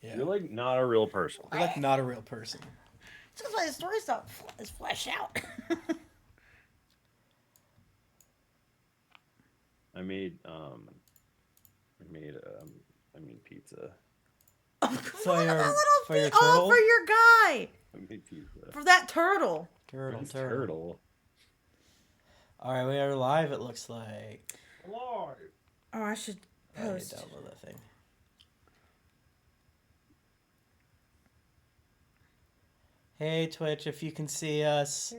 Yeah. You're like not a real person. You're like not a real person. It's because my stories don't flesh out. I made pizza. For your Oh, turtle? for your guy. I made pizza. For that turtle. Turtle. All right, we are live. It looks like. Live. Oh, I should post. I need to download that thing. Hey Twitch, if you can see us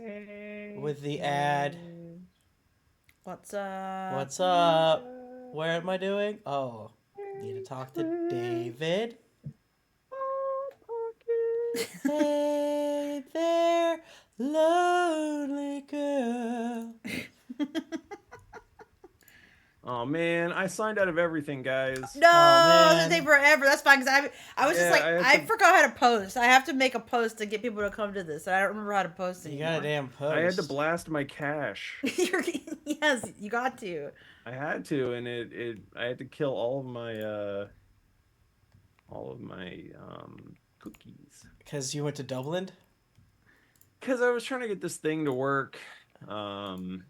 with the ad. What's up? What's up? Where am I doing? Oh, need to talk to David. Hey there, lonely girl. Oh man, I signed out of everything, guys. No, it's gonna take forever. That's fine because I was just like I to... forgot how to post. I have to make a post to get people to come to this. I don't remember how to post anymore. You got a damn post. I had to blast my cache. Yes, you got to. I had to, and I had to kill all of my cookies. Because you went to Dublin? Because I was trying to get this thing to work, and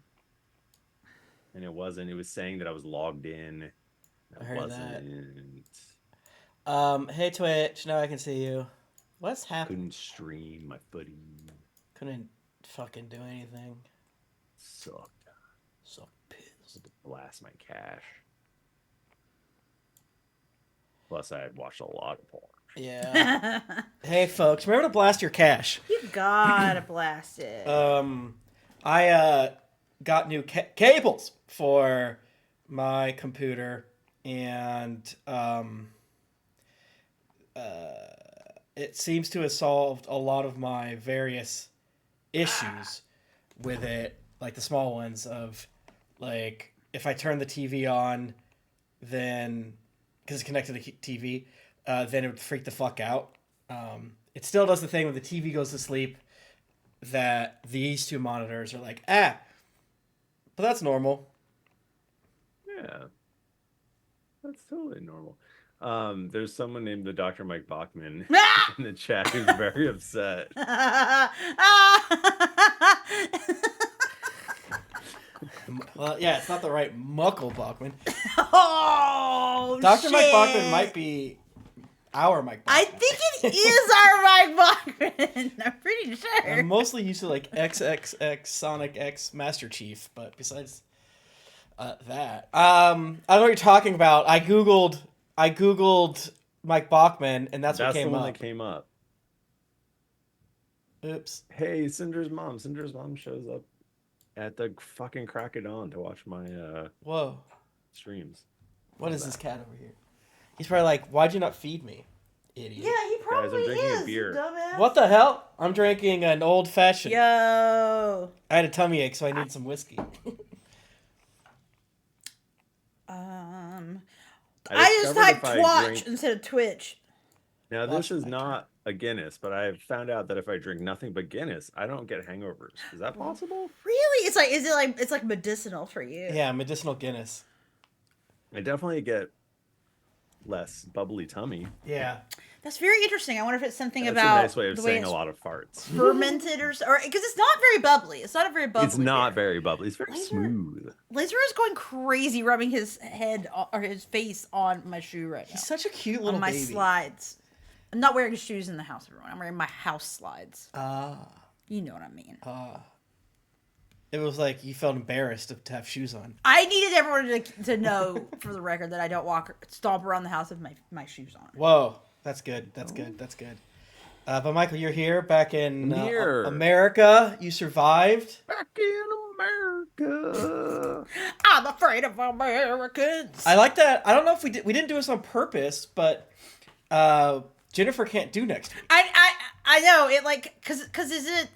it wasn't. It was saying that I was logged in. I heard wasn't. That. Hey Twitch, now I can see you. What's happening? Couldn't stream my footy. Couldn't fucking do anything. Sucked. So pissed. To blast my cache. Plus, I watched a lot of porn. Yeah. Hey folks, remember to blast your cache. You gotta blast it. I got new cables for my computer, and it seems to have solved a lot of my various issues with it, like the small ones of, like, if I turn the TV on, then, because it's connected to the TV, then it would freak the fuck out. It still does the thing when the TV goes to sleep that these two monitors are like, but that's normal. Yeah. That's totally normal. There's someone named the Dr. Mike Bachman in the chat who's very upset. Well, yeah, it's not the right Muckle Bachman. Oh, Dr. shit. Mike Bachman might be our Mike Bachman. I think it is our Mike Bachman. I'm pretty sure. I'm mostly used to like XXX Sonic X Master Chief, but besides that, I don't know what you're talking about. I googled Mike Bachman, and that's what came the one up. that came up. Oops. Hey, Cinder's mom. Cinder's mom shows up at the fucking crack of dawn to watch my Whoa. streams. What is this cat over here? He's probably like, "Why'd you not feed me, idiot?" Yeah, he probably Guys, I'm drinking is. a beer. Dumbass. What the hell? I'm drinking an old fashioned. Yo. I had a tummy ache, so I need some whiskey. I just typed Twatch instead of Twitch. Now, this is not a Guinness, but I've found out that if I drink nothing but Guinness, I don't get hangovers. Is that possible? Really? It's like medicinal for you? Yeah, medicinal Guinness. I definitely get less bubbly tummy. Yeah. That's very interesting. I wonder if it's something That's about a nice way of saying it's a lot of farts. fermented or because it's not very bubbly. It's not a very bubbly. It's not beer. very bubbly. It's very smooth. Laser is going crazy, rubbing his head or his face on my shoe right now. He's such a cute little on my baby. slides. I'm not wearing shoes in the house, everyone. I'm wearing my house slides. You know what I mean. It was like you felt embarrassed to have shoes on. I needed everyone to know, for the record, that I don't stomp around the house with my shoes on. Whoa, that's good. That's good. That's good. But Michael, you're here, back in America. You survived. Back in America. I'm afraid of Americans. I like that. I don't know if we didn't do this on purpose, but Jennifer can't do next week. I know it, like, cause is it,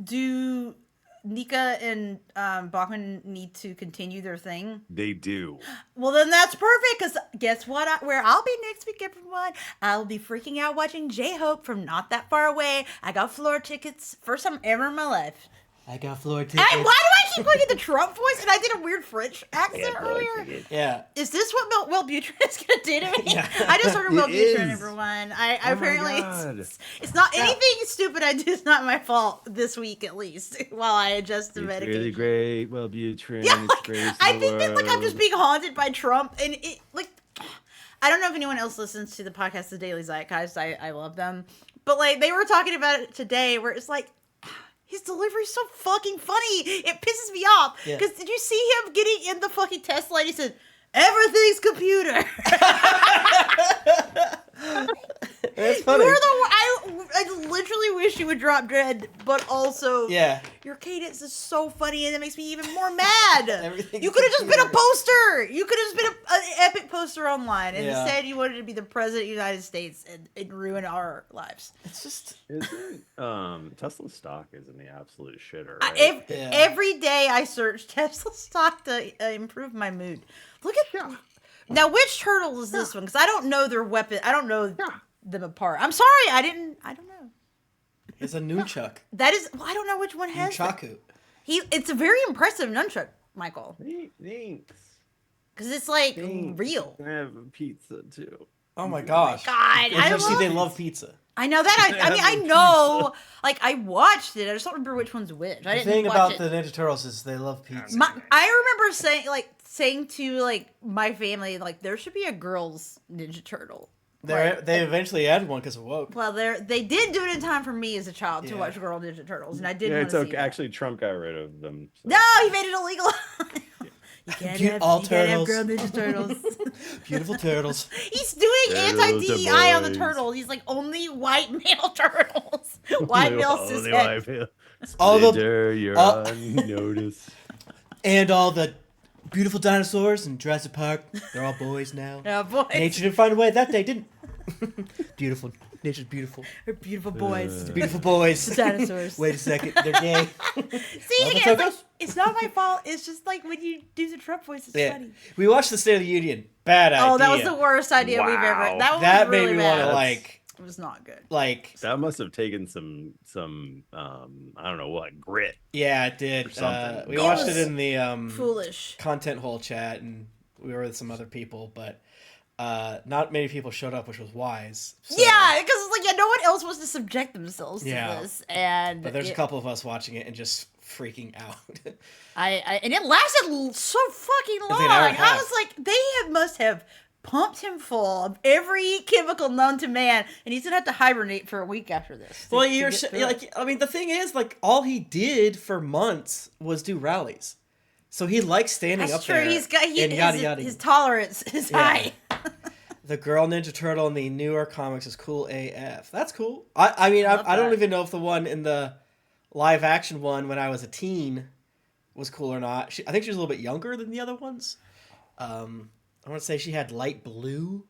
do Nika and Bachman need to continue their thing? They do. Well, then that's perfect, because guess what? Where I'll be next week, everyone? I'll be freaking out watching J-Hope from Not That Far Away. I got floor tickets. First time ever in my life. I got floor tickets. Why do I keep going into Trump voice? And I did a weird French accent earlier. Yeah. Is this what Wellbutrin is going to do to me? Yeah. I just ordered It Wellbutrin, is. everyone. Oh Apparently my God. it's not anything stupid I do is not my fault this week at least while I adjust the It's medication. really great. Wellbutrin. Yeah, It's great. I think that like I'm just being haunted by Trump, and it like I don't know if anyone else listens to the podcast, The Daily Zeitgeist. I love them, but like they were talking about it today, where it's like his delivery's so fucking funny. It pisses me off because did you see him getting in the fucking Tesla and he said everything's computer. That's funny. I literally wish you would drop dead, but also your cadence is so funny and it makes me even more mad. You could have just been a poster. You could have just been an epic poster online, and instead you wanted to be the president of the United States and ruin our lives. It's just Tesla stock is in the absolute shitter. Right? Every day I search Tesla stock to improve my mood. Look at now. Which turtle is this one? Because I don't know their weapon. I don't know them apart. I'm sorry. I don't know. it's a nunchuck. That is. Well, I don't know which one has that. Nunchaku. It's a very impressive nunchuck, Michael. Thanks. Because it's like real. I have a pizza too. Oh my gosh. God, They love pizza. I know that. I mean, I know. Like, I watched it. I just don't remember which one's which. I The didn't thing watch about it. the Ninja Turtles is they love pizza. I remember saying to like my family, like, there should be a girls Ninja Turtle. They eventually added one because of woke. Well, they did do it in time for me as a child to watch Girl Ninja Turtles, and I did. Yeah, want it's to okay. see that. Actually, Trump got rid of them. So. No, he made it illegal. You can't have Girl Ninja Turtles. Beautiful turtles. He's doing anti-DEI on the turtles. He's like, only white male turtles. White male cishet. You're on notice. And all the beautiful dinosaurs in Jurassic Park, they're all boys now. Yeah, boys. Nature didn't find a way that day, didn't Beautiful. Nature's beautiful. They're beautiful boys. Beautiful boys. The dinosaurs. Wait a second, they're gay. See, again, like, it's not my fault. It's just like when you do the Trump voice, it's funny. We watched the State of the Union. Bad idea. Oh, that was the worst idea we've ever. That was really made me bad. want to like. It was not good. Like that must have taken some I don't know what grit. Yeah, it did. We watched it in the foolish content hole chat, and we were with some other people, but not many people showed up, which was wise. So. Yeah, because it's like no one else wants to subject themselves to this, but there's a couple of us watching it and just freaking out. And it lasted so fucking long. I was like, they must have pumped him full of every chemical known to man, and he's gonna have to hibernate for a week after this. Well, the thing is, like, all he did for months was do rallies, so he likes standing up there. That's true. His tolerance is high. The girl Ninja Turtle in the newer comics is cool AF. That's cool. I don't even know if the one in the live action one when I was a teen was cool or not. I think she was a little bit younger than the other ones. I want to say she had light blue.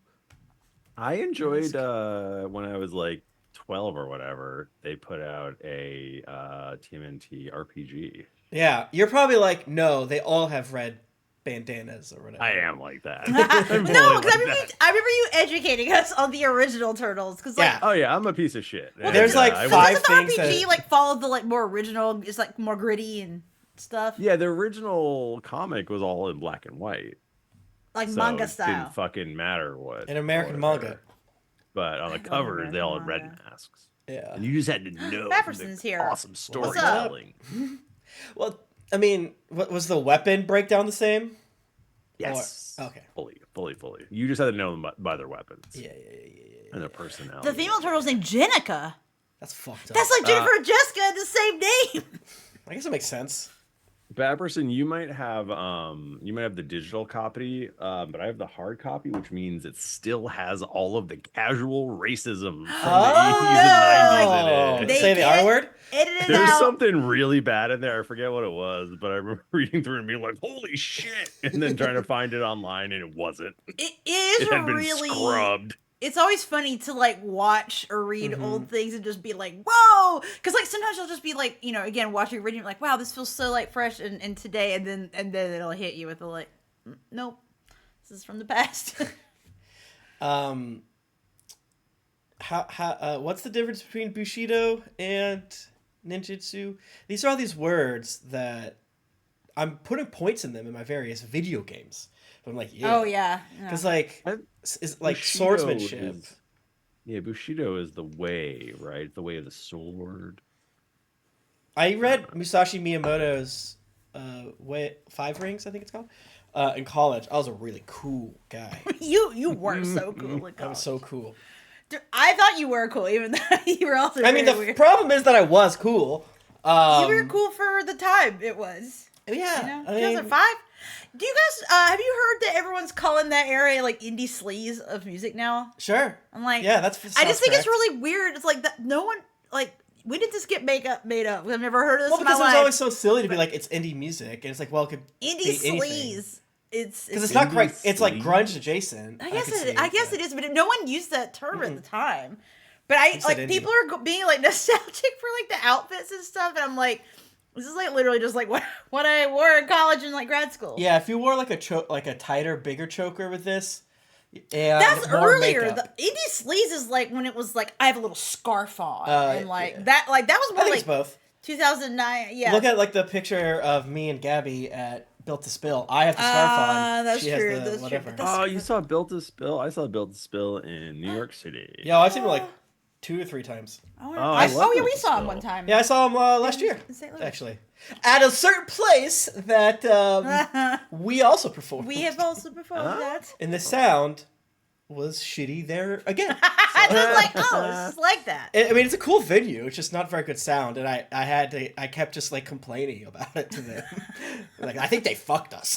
I enjoyed when I was like 12 or whatever, they put out a TMNT RPG. Yeah, you're probably like, no, they all have red bandanas or whatever. I am like that. No, because I remember you educating us on the original Turtles. Because oh yeah, I'm a piece of shit. Well, there's like five things. The RPG like followed the like more original. It's like more gritty and stuff. Yeah, the original comic was all in black and white. Like manga it style. Didn't fucking matter what. An American manga. But on the cover, they all had red masks. Yeah. And you just had to know Pepperson's here. Awesome storytelling. Well, I mean, what was the weapon breakdown the same? Yes. Or, okay. Fully. You just had to know them by their weapons. Yeah. And their personality. The female turtle's named Jenica. That's fucked up. That's like Jennifer and Jessica in the same name. I guess it makes sense. Bapperson, you might have the digital copy, but I have the hard copy, which means it still has all of the casual racism from the 80s and 90s in it. Say the R word? There's something really bad in there. I forget what it was, but I remember reading through and being like, holy shit, and then trying to find it online, and it wasn't. It had been really scrubbed. It's always funny to like watch or read old things and just be like, whoa, because like sometimes you'll just be like, again watching reading like, wow, this feels so like fresh and today, and then it'll hit you with a like, nope, this is from the past. What's the difference between Bushido and ninjutsu. These are all these words that I'm putting points in them in my various video games. But I'm like, yeah. Oh yeah. Because like, it's like Bushido swordsmanship. Bushido is the way, right? The way of the sword. I read Musashi Miyamoto's way 5 Rings, I think it's called, in college. I was a really cool guy. You were so cool. I was so cool. Dude, I thought you were cool, even though you were also. I mean, the weird. problem is that I was cool. You were cool for the time it was. Yeah, You know? I mean, 2005. Do you guys have you heard that everyone's calling that area like indie sleaze of music now? sure. I'm like, Yeah, that's. I just think it's correct. really weird. It's like that. No one like. When did this get made up? I've never heard of this Well, in my because it was life. always so silly to be like it's indie music, and it's like, well, it could Indie be anything. sleaze. It's Because it's not Indie quite. It's like sleaze? grunge adjacent. I guess could see, I guess it is, but no one used that term at the time. But said like indie. people are being like nostalgic for like the outfits and stuff, and I'm like, this is like literally just like what I wore in college and like grad school. Yeah, if you wore like a tighter, bigger choker with this, and That's more earlier. makeup. The indie sleaze is like when it was like I have a little scarf on and like yeah. that. Like that was I more think like it's both. 2009. Yeah. Look at like the picture of me and Gabby at Built to Spill. I have the scarf on. That's She true. has the That's whatever. true. That's Oh, you saw Built to Spill? I saw Built to Spill in New York City. Yeah, I've seen him like 2 or 3 times. I love yeah, we Built to saw him Spill. one time. Yeah, I saw him last year, in St. Louis. actually, at a certain place that we also performed. We have also performed that. and the sound was shitty there again. I was like, oh, it's just like that. I mean, it's a cool venue. It's just not very good sound, and I kept just like complaining about it to them. Like, I think they fucked us.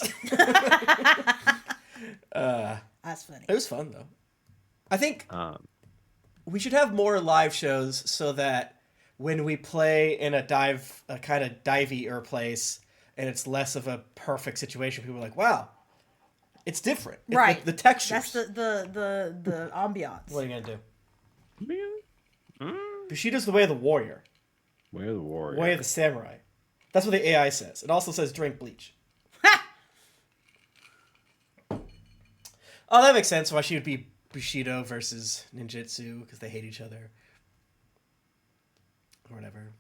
That's funny. It was fun though. I think we should have more live shows so that when we play in a kind of divey-er place, and it's less of a perfect situation, people are like, "Wow, it's different." It's Right. the textures. That's the ambiance. What are you gonna do? Bushido's the way of the warrior. Way of the warrior. Way of the samurai. That's what the AI says. It also says drink bleach. Oh, that makes sense why she would be Bushido versus ninjutsu, because they hate each other. Or whatever.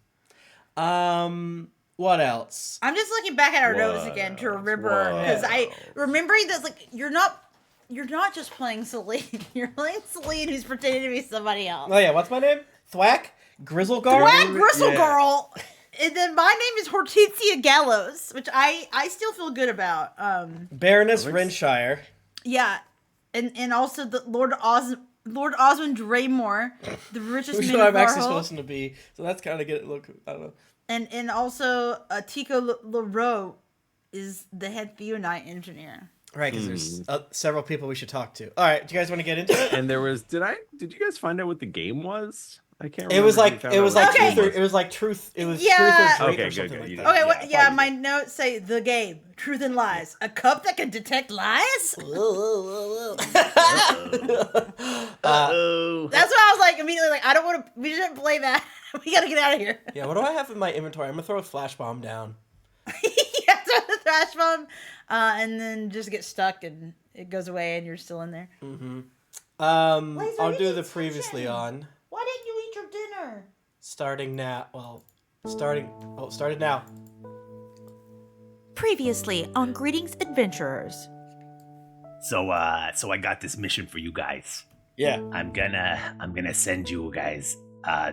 What else? I'm just looking back at our notes What again to else? remember, What because else? remembering that like you're not just playing Selene. You're playing Selene, who's pretending to be somebody else. Oh yeah, what's my name? Thwack? Grizzleguard? Black Gristle Yeah. Girl. And then my name is Hortensia Gallows, which I still feel good about. Baroness Alex? Renshire. Yeah, and also the Lord Osmond Draymore, the richest Who's man who of I'm actually Farholde. supposed to be. So that's kind of good. Look, I don't know. And also Tico LaRoe is the head Theonite engineer. Right, because there's several people we should talk to. All right, do you guys want to get into it? And there was did you guys find out what the game was? I can't remember. It was if you like found it out was what like the game truth. was. It was like truth. It was Yeah. truth or drink Okay, or good, something good. like You that. did. Okay, Yeah, my notes say the game, truth and lies, a cup that can detect lies. Uh-oh. That's why I was like immediately like I don't want to. We shouldn't play that. We gotta get out of here. Yeah, what do I have in my inventory? I'm gonna throw a flash bomb down. Yeah, throw the trash bomb, and then just get stuck and it goes away and you're still in there. Laser, I'll you do need the previously attention. on. Why didn't you eat your dinner? Starting now. Well, started now. Previously on Greetings Adventurers. So I got this mission for you guys. Yeah. I'm gonna send you guys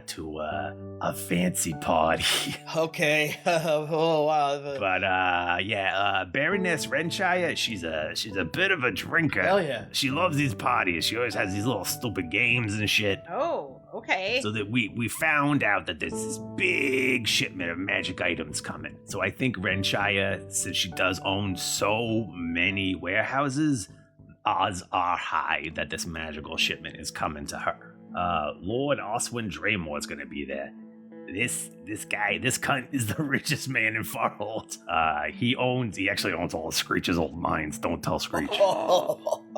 to a fancy party. Okay. Oh wow. But Baroness Renshire, she's a bit of a drinker. Hell yeah. She loves these parties. She always has these little stupid games and shit. Oh, okay. So that we found out that there's this big shipment of magic items coming. So I think Renshire, since she does own so many warehouses, odds are high that this magical shipment is coming to her. Lord Oswin Draymore is gonna be there. This cunt is the richest man in Farholde. He actually owns all of Screech's old mines. Don't tell Screech.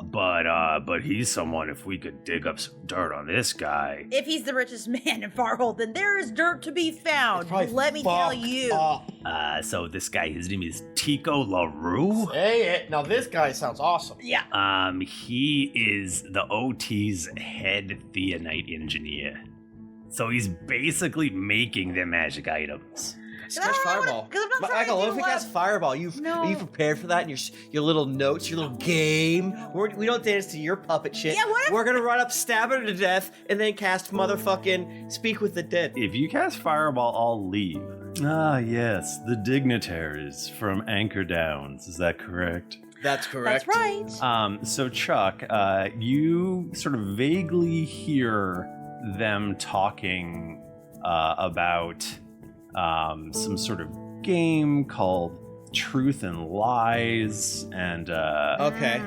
But he's someone, if we could dig up some dirt on this guy. If he's the richest man in Farholde, then there is dirt to be found. Probably Let me tell fucked you. up. So this guy, his name is Tico LaRue. Hey, now this guy sounds awesome. Yeah. He is the OT's head Theonite engineer. So he's basically making them magic items. Catch Fireball. 'cause I'm not trying Michael, to what do if we a lot cast of- Fireball? Are you prepared for that? And your little notes, your little game? We don't dance to your puppet shit. Yeah, what if- We're gonna run up, stab her to death, and then cast motherfucking Speak with the Dead. If you cast Fireball, I'll leave. Ah, yes, the dignitaries from Anchor Downs. Is that correct? That's correct. That's right. So Chuck, you sort of vaguely hear them talking about some sort of game called Truth and Lies, and Okay.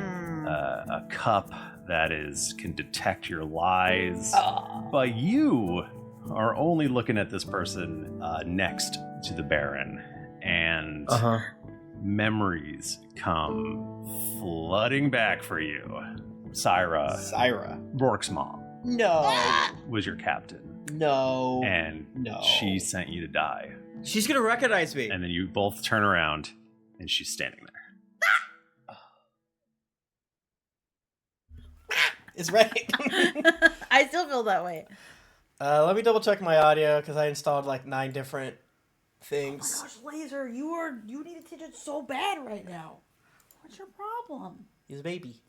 a cup that can detect your lies. But you are only looking at this person next to the Baron, and memories come flooding back for you. Syra Rourke's mom No. was your captain, No. and No. she sent you to die. She's gonna recognize me. And then you both turn around, and she's standing there. It's right. I still feel that way. Let me double check my audio because I installed like 9 different things. Gosh, Laser, you need attention so bad right now. What's your problem? He's a baby.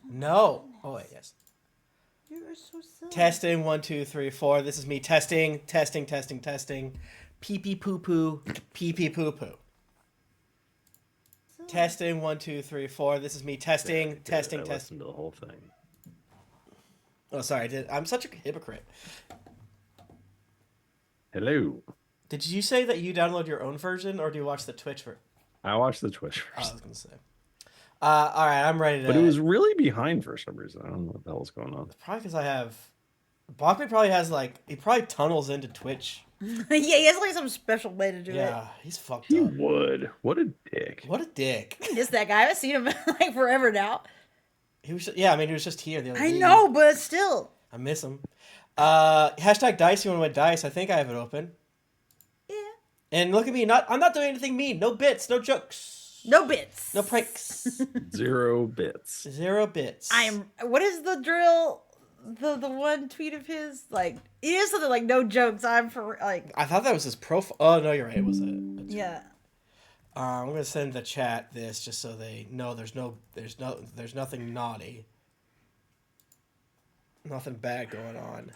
No. Oh wait, yes. You are so silly. Testing 1, 2, 3, 4. This is me testing. Pee pee poo poo. Pee pee poo poo. Testing 1, 2, 3, 4. This is me testing. I listened to the whole thing. Oh, sorry. I'm such a hypocrite. Hello. Did you say that you download your own version, or do you watch the Twitch version? I watched the Twitch I first. was gonna say. All right, I'm ready to. But it was really behind for some reason. I don't know what the hell was going on. probably because I have. Bachman probably has he probably tunnels into Twitch. Yeah, he has like some special way to do it. Yeah, he's fucked He up. would. What a dick. What a dick. I miss that guy. I haven't seen him like forever now. He was. Yeah, I mean, he was just here the other I day. know, but still. I miss him. Hashtag Dice. You want to win Dice? I think I have it open. Yeah. And look at me. I'm not doing anything mean. No bits. No jokes. No bits. No pranks. 0 bits. 0 bits. What is the drill? The one tweet of his, like, it is something like no jokes. I'm for like. I thought that was his profile. Oh no, you're right. It was a Yeah. I'm gonna send the chat this just so they know there's nothing naughty, nothing bad going on.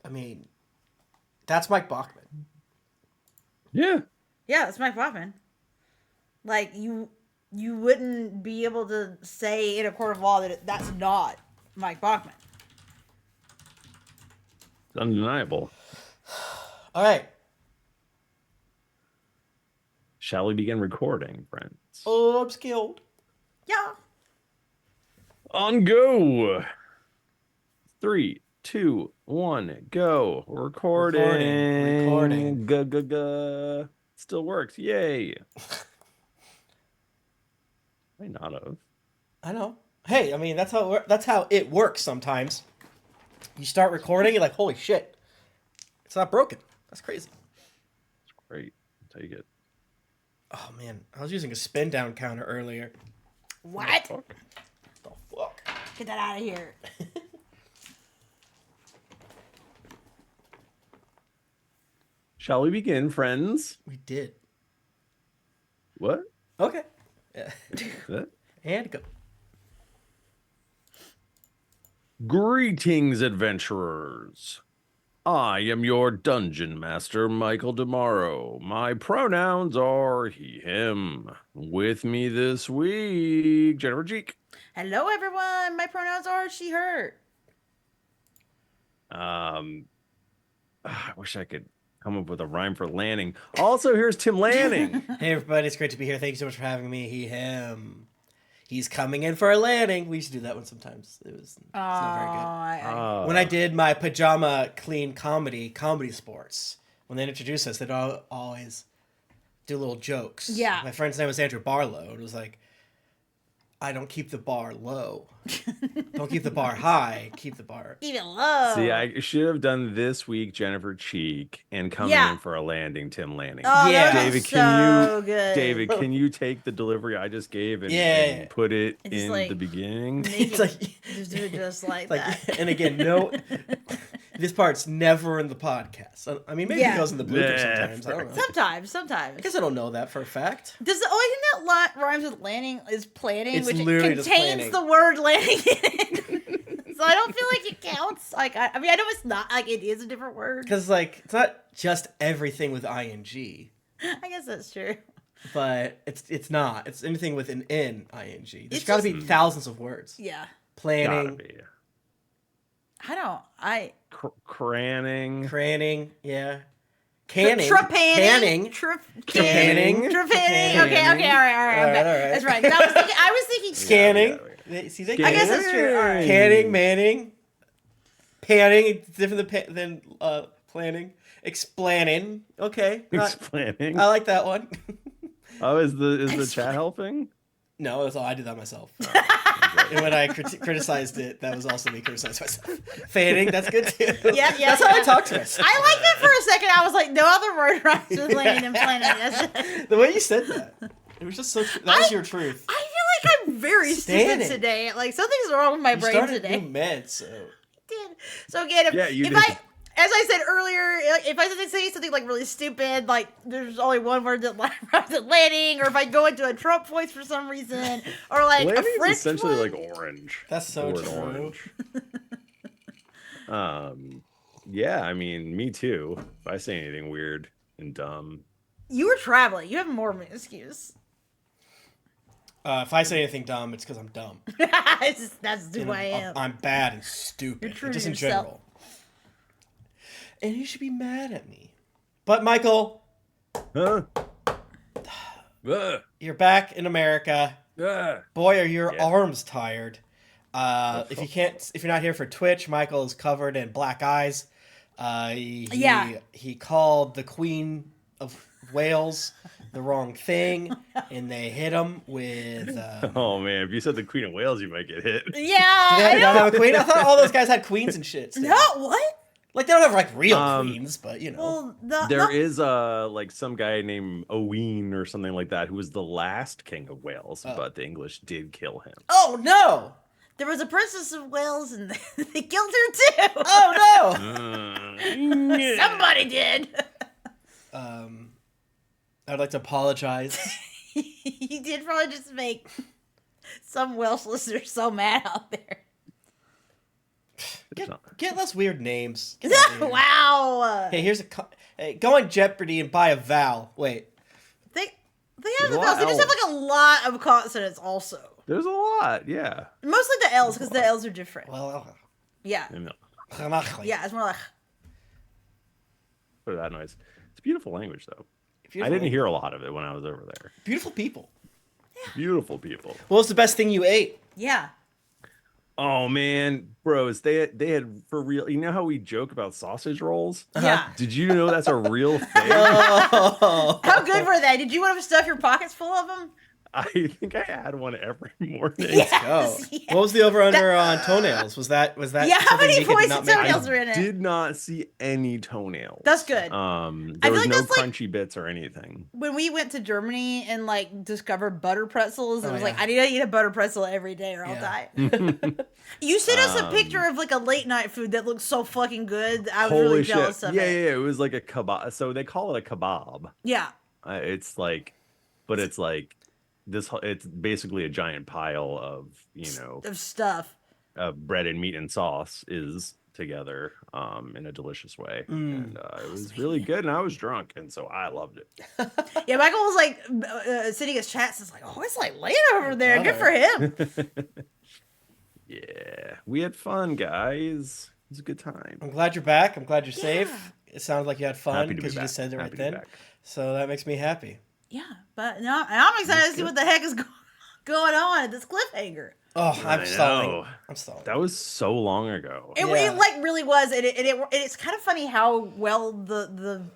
I mean, that's Mike Bachman. Yeah. Yeah, that's Mike Hoffman. Like you wouldn't be able to say in a court of law that that's not Mike Bachman. It's undeniable. All right. Shall we begin recording, friends? Oh, I'm skilled. Yeah. On go. 3, 2, 1, go. Recording. Recording. Still works. Yay. May not have. I know. Hey, I mean that's how it works sometimes. You start recording, you're like, holy shit, it's not broken. That's crazy. It's great. Take it. Oh man, I was using a spin down counter earlier. What? Fuck. The fuck? Get that out of here. Shall we begin, friends? We did. What? Okay. Yeah. That? And go. Greetings, adventurers. I am your dungeon master, Michael Demaro. My pronouns are he, him. With me this week, Jennifer Jeek. Hello, everyone. My pronouns are she, her. I wish I could come up with a rhyme for Lanning. Also, here's Tim Lanning. Hey everybody, it's great to be here. Thank you so much for having me. He, him. He's coming in for a landing. We used to do that one sometimes. It's not very good. When I did my pajama clean comedy sports, when they introduced us, they'd always do little jokes. Yeah. My friend's name was Andrew Barlow. It was like, I don't keep the bar low. Don't keep the bar high. Keep the bar. Even low. See, I should have done this week Jennifer Cheek and coming Yeah. in for a landing Tim Lanning. Oh, Yeah. that David, was can so you good. David, can you take the delivery I just gave and, Yeah. and put it And just, in like, the beginning? Make It's it like- just do it just like Like, that. and again, no, this part's never in the podcast. I mean, maybe Yeah. it goes in the blooper Nah, sometimes. I don't know. Sometimes. I guess I don't know that for a fact. Does the only thing that rhymes with landing is planning, It's which literally contains just planning. the word landing in it. So I don't feel like it counts. Like I mean, I know it's not. Like it is a different word. Because like it's not just everything with ing, I guess that's true. but it's not. It's anything with an ing. There's It's got to just- be thousands of words. Yeah. Gotta Planning, be. Cranning. cranning, yeah. Canning. Trepanning. Canning. Canning. Trepanning. Trepanning. Okay, all right. I'm back. All right. That's right. I was thinking Scanning. Yeah, See, they I guess that's true. All right. Canning, manning, panning. It's different than planning. Explaining. Okay. Explaining. I like that one. Oh, is the chat helping? No, that's all. I did that myself. And when I criticized it, that was also me criticizing myself. Fanning, that's good too. Yeah. That's how I talk to myself. I liked it for a second. I was like, no other word rhymes with landing and planning. That's it. The way you said that, it was just so. That was your truth. I feel like I'm very Standing. stupid today. Like something's wrong with my You brain started today. new meds, so Did. So again, Yeah, you if did. as I said earlier, if I say something like really stupid, like there's only one word that rhymes with landing, or if I go into a Trump voice for some reason, or like a Landing's French essentially one. like orange. that's so The word true. orange. Yeah, I mean, me too. If I say anything weird and dumb, You were traveling. You have more of an excuse. If I say anything dumb, it's because I'm dumb. That's who I am. I'm bad and stupid. You're true to just in yourself. general. And you should be mad at me. But Michael, huh? you're back in America. Boy, are your Yeah. arms tired. If you're not here for Twitch, Michael is covered in black eyes. He called the Queen of Wales the wrong thing, and they hit him with. Oh man, if you said the Queen of Wales, you might get hit. Yeah, They I don't know. have a queen. I thought all those guys had queens and shit. still. No, what? Like they don't have like real Um, queens, but you know. Well, There is like some guy named Owain or something like that who was the last king of Wales, but the English did kill him. Oh no! There was a princess of Wales, and they killed her too. Oh no! Somebody did. I'd like to apologize. You did probably just make some Welsh listeners so mad out there. Get less weird names. Get out of here. Wow. Hey, hey, go on Jeopardy and buy a vowel. Wait. They have There's the a lot vowels. They of just have like a lot of consonants also. There's a lot, yeah. Mostly the L's because the L's are different. Well, Yeah. I know. Yeah, it's more like. For that noise. It's a beautiful language, though. Beautiful. I didn't hear a lot of it when I was over there. Beautiful people. Beautiful people. What was the best thing you ate? Yeah. Oh man, bros, they had for real. You know how we joke about sausage rolls? Yeah. Did you know that's a real thing? Oh. How good were they? Did you want to stuff your pockets full of them? I think I had one every morning. Yes. Oh. Yes. What was the over under on toenails? Was that Yeah, how something many Nika did points not of make? toenails are in it? Did not see any toenails. That's good. There feel was like no that's like- crunchy bits or anything. When we went to Germany and like discovered butter pretzels, it Oh, was yeah. like I need to eat a butter pretzel every day or I'll Yeah. die. You sent us a picture of like a late night food that looked so fucking good. I was Holy really shit! jealous of Yeah, it. yeah, it was like a kebab. So they call it a kebab. Yeah. It's like, but it's like this. It's basically a giant pile of Of stuff. bread and meat and sauce is together in a delicious way, and it was really good. And I was drunk, and so I loved it. Yeah, Michael was like sitting his chats. It's like, oh, it's like late over there. Good for him. Yeah, we had fun, guys. It was a good time. I'm glad you're back. I'm glad you're safe. It sounded like you had fun Happy to be because you back. just said it Happy right to be then. back. So that makes me happy. Yeah, but no, I'm excited to see what the heck is going on at this cliffhanger. Oh, I I'm stalling. know. I'm stalling. That was so long ago. It Yeah. like really was, and it's kind of funny how well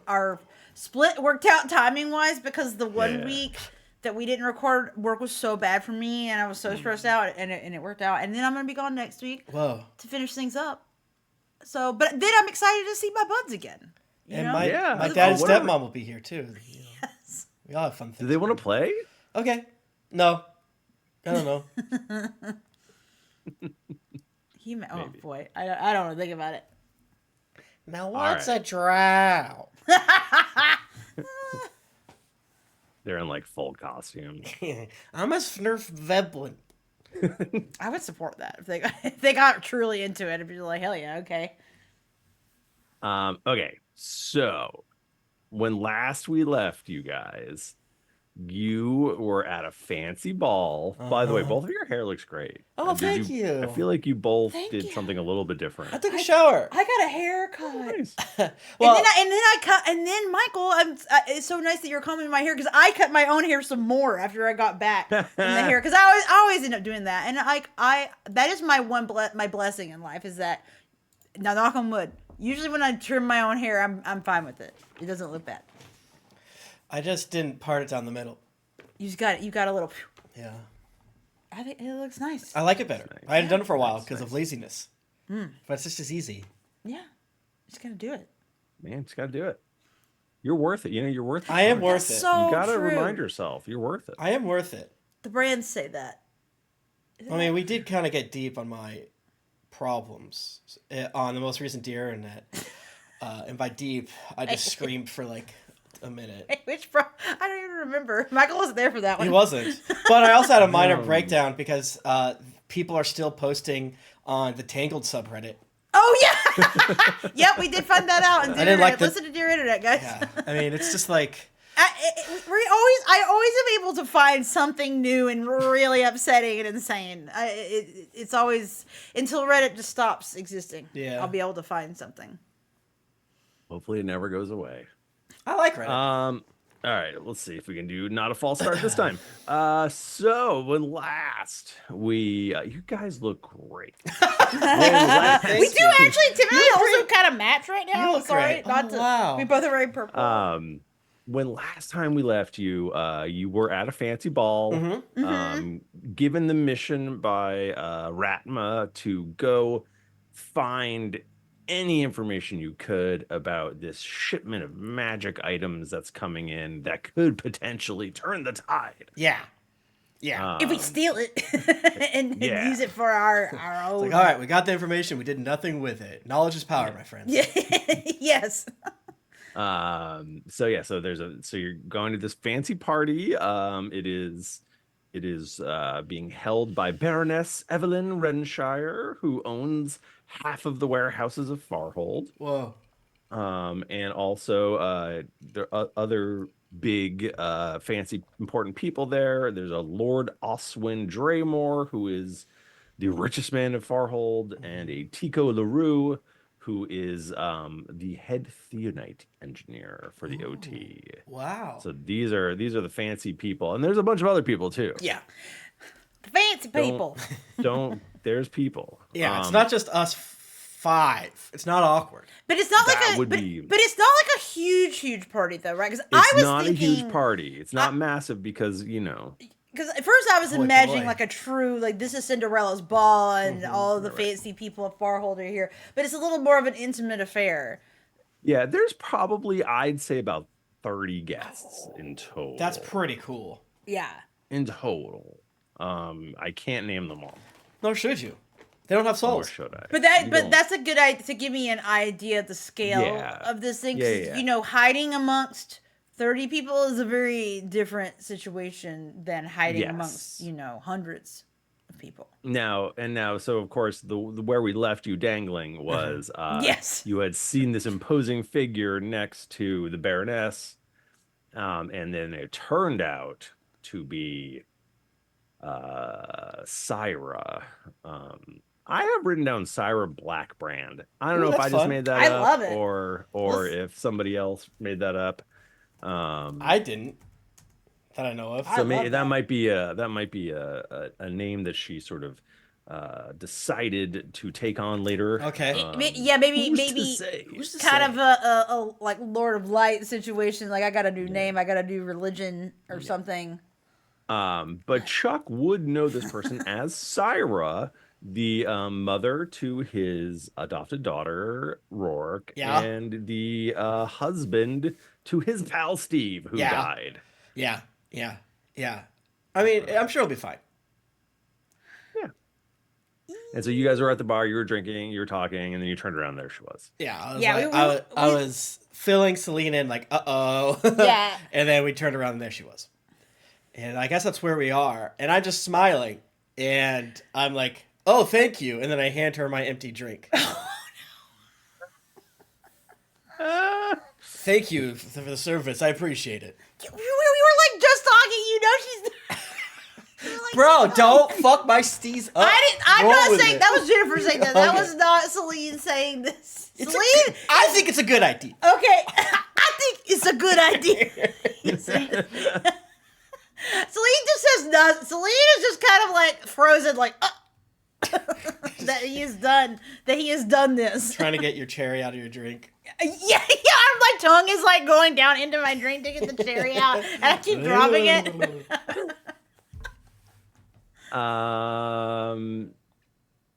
our split worked out timing wise because the one Yeah. week that we didn't record. Work was so bad for me, and I was so stressed out, and it worked out. And then I'm gonna be gone next week Whoa. to finish things up. So, but then I'm excited to see my buds again. You And know? my Yeah. dad and Oh, whatever. stepmom will be here too. Yes. We all have fun things. Do they want to play? Okay. No. I don't know. Oh Maybe. boy, I don't want to think about it. Now what's a drow? They're in like full costume. I'm a Snurf Veblin. I would support that if they got truly into it. I'd be like, hell yeah, okay. Okay, so when last we left you guys, you were at a fancy ball. By the way, both of your hair looks great. Oh, thank you. I feel like you both Thank did you. something a little bit I different. took a shower. I got a haircut. Nice. Well, And then Michael, it's so nice that you're complimenting my hair because I cut my own hair some more after I got back from the hair because I always end up doing that, and that is my my blessing in life is that now knock on wood. Usually when I trim my own hair, I'm fine with it. It doesn't look bad. I just didn't part it down the middle. You got a little. Yeah. I think it looks nice. I like it better. Nice. I hadn't done it for a while Nice, because of nice. laziness. But it's just as easy. Yeah, just gonna do it. Man, just gotta do it. You're worth it. You know, you're worth it. I am Mark. worth That's it. so You gotta true. remind yourself you're worth it. I am worth it. The brands say that. I mean, we did kind of get deep on my problems on the most recent Dear Internet. And by deep, I just screamed for like a minute. I don't even remember. Michael wasn't there for that one. He wasn't. But I also had a minor breakdown because people are still posting on the Tangled subreddit. Oh yeah. Yep, we did find that out. And I didn't like the- listen to Dear Internet, guys. Yeah. I mean, it's just like... I always am able to find something new and really upsetting and insane. It's always until Reddit just stops existing. Yeah. I'll be able to find something. Hopefully, it never goes away. I like Reddit. All right, let's see if we can do not a false start this time. So when last we, you guys look great. When last- We do actually typically also kind of match right now. You look Sorry, great. not Oh, to. wow. We both are very purple. When last time we left you, you were at a fancy ball, given the mission by Ratma to go find any information you could about this shipment of magic items that's coming in that could potentially turn the tide. Yeah. Yeah. If we steal it and yeah. use it for our own. Like, all right, we got the information. We did nothing with it. Knowledge is power, my friends. Yes. So you're going to this fancy party. It is being held by Baroness Evelyn Renshire, who owns half of the warehouses of Farholde. Whoa. And also there are other big fancy important people there. There's a Lord Oswin Draymore, who is the richest man of Farholde, and a Tico LaRue, who is the head theonite engineer for the OT. Wow. So these are the fancy people, and there's a bunch of other people too. Yeah. Fancy people. There's people. Yeah, it's not just us five. It's not awkward. But it's not That like a would but, be- but it's not like a huge party though, right? Because I It's was not thinking, a huge party. It's not massive because Because at first I was Boy, imagining boy. like a true like this is Cinderella's ball and all of the fancy people of Farholde are here, but it's a little more of an intimate affair. Yeah, there's probably, I'd say, about 30 guests in total. That's pretty cool. Yeah. in total. I can't name them all. Nor should you. They don't have Nor souls. should I? But You don't. that's a good idea to give me an idea of the scale Yeah. of this thing. Yeah, 'Cause, yeah. you know, hiding amongst 30 people is a very different situation than hiding Yes. amongst, you know, hundreds of people. Now, so of course, the where we left you dangling was Yes. you had seen this imposing figure next to the Baroness, and then it turned out to be Syra. I have written down Syra Blackbrand. I don't Ooh, know if that's I just fun. made that I up love it. or Let's- if somebody else made that up. I didn't. That I know of. I So love maybe that. that might be a name that she sort of decided to take on later. Okay. Yeah, maybe who's to maybe say? Who's to kind say? of a like Lord of Light situation. Like I got a new name, I got a new religion or something. But Chuck would know this person as Syra, the mother to his adopted daughter, Rourke, Yeah. and the husband to his pal Steve, who Yeah. died. Yeah. Yeah. Yeah. I mean, I'm sure it'll be fine. And so you guys were at the bar, you were drinking, you were talking, and then you turned around, there she was. Yeah. I was, Yeah, like, I was filling Selene in, like, uh-oh. Yeah. And then we turned around, and there she was. And I guess that's where we are. And I'm just smiling. And I'm like, oh, thank you. And then I hand her my empty drink. Thank you for the service. I appreciate it. We were like just talking. You know she's. Like, Bro, don't fuck my steez up. I'm Roll not with saying it. that was Jennifer saying that. That Okay. was not Selene saying this. It's Selene. I think it's a good idea. Okay, I think it's a good idea. Selene just says nothing. Selene is just kind of like frozen, like that he is done. That he has done this. Trying to get your cherry out of your drink. Yeah. My tongue is like going down into my drink to get the cherry out, and I keep dropping it.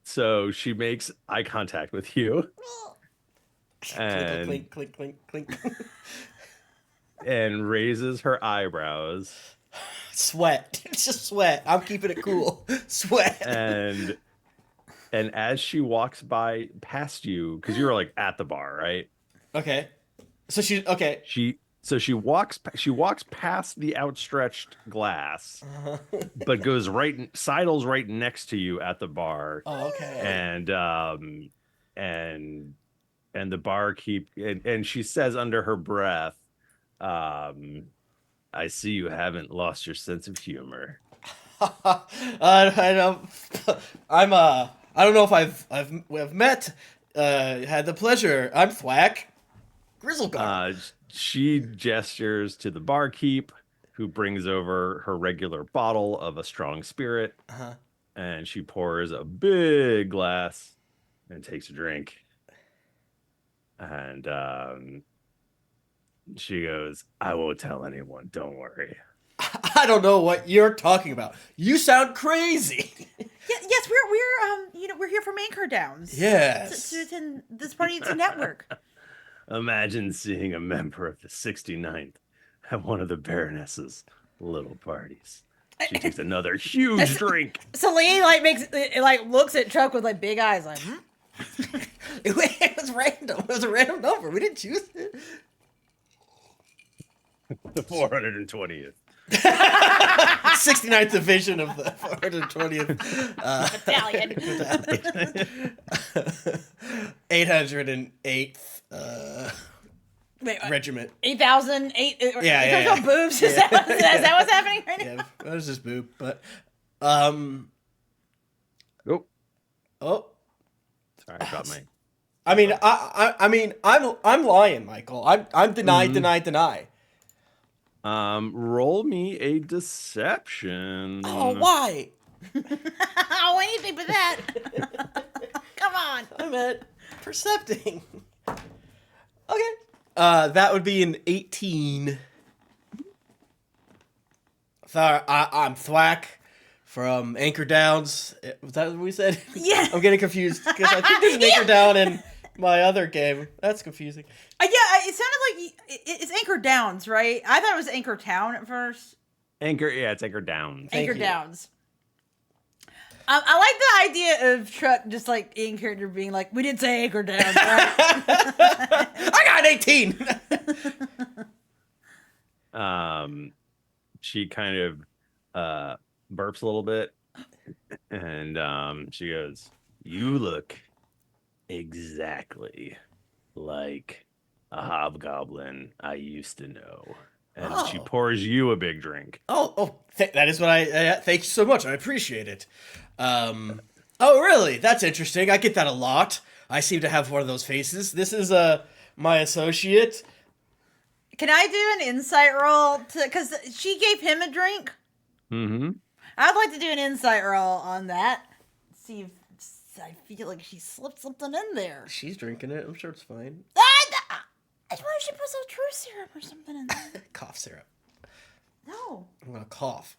So she makes eye contact with you. And, Clink, clink, clink, clink, clink. and raises her eyebrows. Sweat. It's just sweat. I'm keeping it cool. Sweat. And as she walks by past you, because you were like at the bar, right? Okay. So she okay. She walks past the outstretched glass, but goes sidles right next to you at the bar. Oh, okay. And the barkeep and she says under her breath, I see you haven't lost your sense of humor. I don't know if we've met. Had the pleasure. I'm Thwack. Grizzleguard. She gestures to the barkeep, who brings over her regular bottle of a strong spirit, and she pours a big glass and takes a drink. And she goes, "I won't tell anyone. Don't worry." I don't know what you're talking about. You sound crazy. Yes, we're here from Anchor Downs. Yes. To attend this party. It's a network. Imagine seeing a member of the 69th at one of the Baroness's little parties. She takes another huge drink. Selene looks at Chuck with like big eyes, like. It was random. It was a random number. We didn't choose it. The 420th. 69th division of the 420th Battalion. 808th Wait, regiment. 8,000. Yeah. No boobs. Is that what's happening right now? Yeah, that was just boob. But Oh, oh, sorry, I got my. I mean, I'm lying, Michael. I'm deny. Roll me a deception. Oh, why? Oh, anything but that. Come on. I'm at percepting. Okay. That would be an 18. I'm Thwack from Anchor Downs. Was that what we said? Yeah. I'm getting confused because I think there's an Anchor Down in my other game. That's confusing. Yeah, it sounded like it's Anchor Downs, right? I thought it was Anchor Town at first. It's Anchor Downs. Anchor you. Downs. I like the idea of Truck just like in character being like, we did say Anchor Downs, right? I got an 18. She kind of burps a little bit, and she goes, "You look exactly like a hobgoblin I used to know." And she pours you a big drink. That is what thank you so much. I appreciate it. Oh, really? That's interesting. I get that a lot. I seem to have one of those faces. This is my associate. Can I do an insight roll? Because she gave him a drink. Mm-hmm. I'd like to do an insight roll on that. See if I feel like she slipped something in there. She's drinking it. I'm sure it's fine. I wonder if she put some truth syrup or something in there. Cough syrup. No. I'm gonna cough.